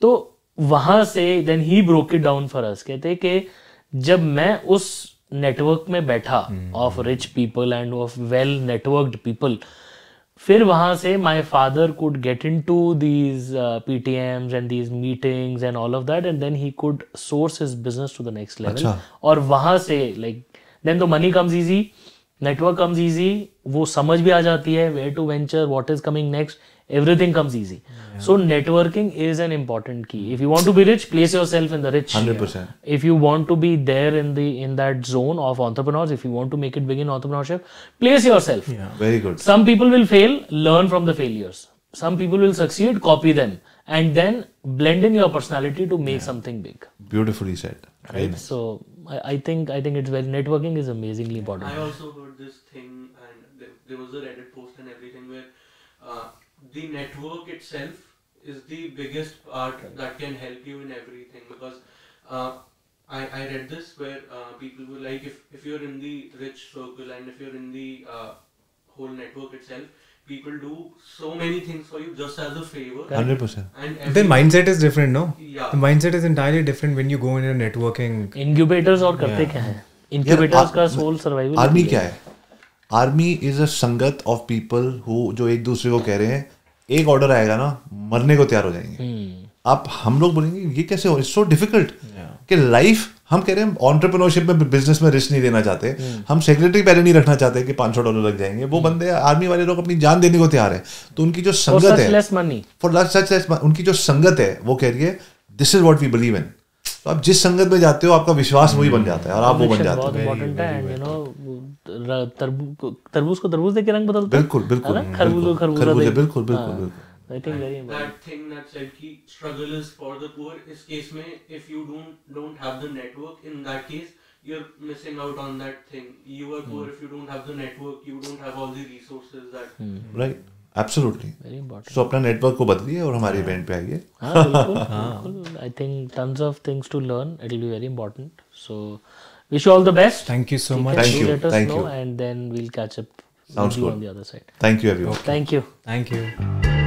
तो वहाँ से then he broke it down for us. कहते कि जब मैं उस नेटवर्क में बैठा of rich people and of well networked people, फिर वहाँ से my father could get in to these PTMs and these meetings and all of that, and then he could source his business to the next level. और वहाँ से like then the money comes easy, network comes easy, वो समझ भी आ जाती है where to venture, what is coming next, everything comes easy. So networking is an important key. If you want to be rich, place yourself in the rich. 100%. If you want to be there in that zone of entrepreneurs, if you want to make it big in entrepreneurship, place yourself. Yeah. Very good. Some people will fail, learn from the failures. Some people will succeed, copy them, and then blend in your personality to make something big. Beautifully said. Right. So I think it's very, networking is amazingly important. I also heard this thing, and there was a Reddit post and everything where the network itself is the biggest part that can help you in everything, because I read this where people were like, if you're in the rich circle and if you're in the whole network itself, people do so many things for you just as a favor. 100%. And The mindset is different, no? Yeah. The mindset is entirely different when you go in a networking. Incubators और करते क्या है? Incubators का सोल सर्वाइवल. आर्मी क्या है? आर्मी इज अ संगत ऑफ पीपल हु जो एक दूसरे को कह रहे हैं, एक ऑर्डर आएगा ना, मरने को तैयार हो जाएंगे. आप हम लोग बोलेंगे ये कैसे हो, इट्स सो डिफिकल्ट कि लाइफ, हम कह रहे हैं एंटरप्रेन्योरशिप में, बिजनेस में रिस्क नहीं लेना चाहते, हम सेक्रेटरी पहले नहीं रखना चाहते कि $500 लग जाएंगे, वो बंदे आर्मी वाले लोग अपनी जान देने को तैयार है, तो उनकी जो संगत है फॉर सच लेस, उनकी जो संगत है वो कह रही है this is what we believe in. तो आप जिस संगत में जाते हो आपका विश्वास वही बन जाता है और आप वो बन जाते हो। बहुत इम्पोर्टेंट है, एंड यू नो तरबूज को तरबूज देके रंग बदलता है, बिल्कुल बिल्कुल, खरबूज को खरबूजा बिल्कुल देके। बिल्कुल बिल्कुल। I think very important. That thing that said कि struggle is for the poor, इस case में if you don't have the network, in that case you're missing out on that thing. You are poor if you don't have the network, you don't have all the resources that. Right, absolutely. Very important. So अपना नेटवर्क को बदलिए और हमारे इवेंट पे आइए। हाँ बिल्कुल। I think tons of things to learn. It will be very important. So wish you all the best. Thank you so much. Thank you. Let us Thank know, you. and then we'll catch up Sounds with you good. on the other side. Thank you everyone. Thank you. Thank you.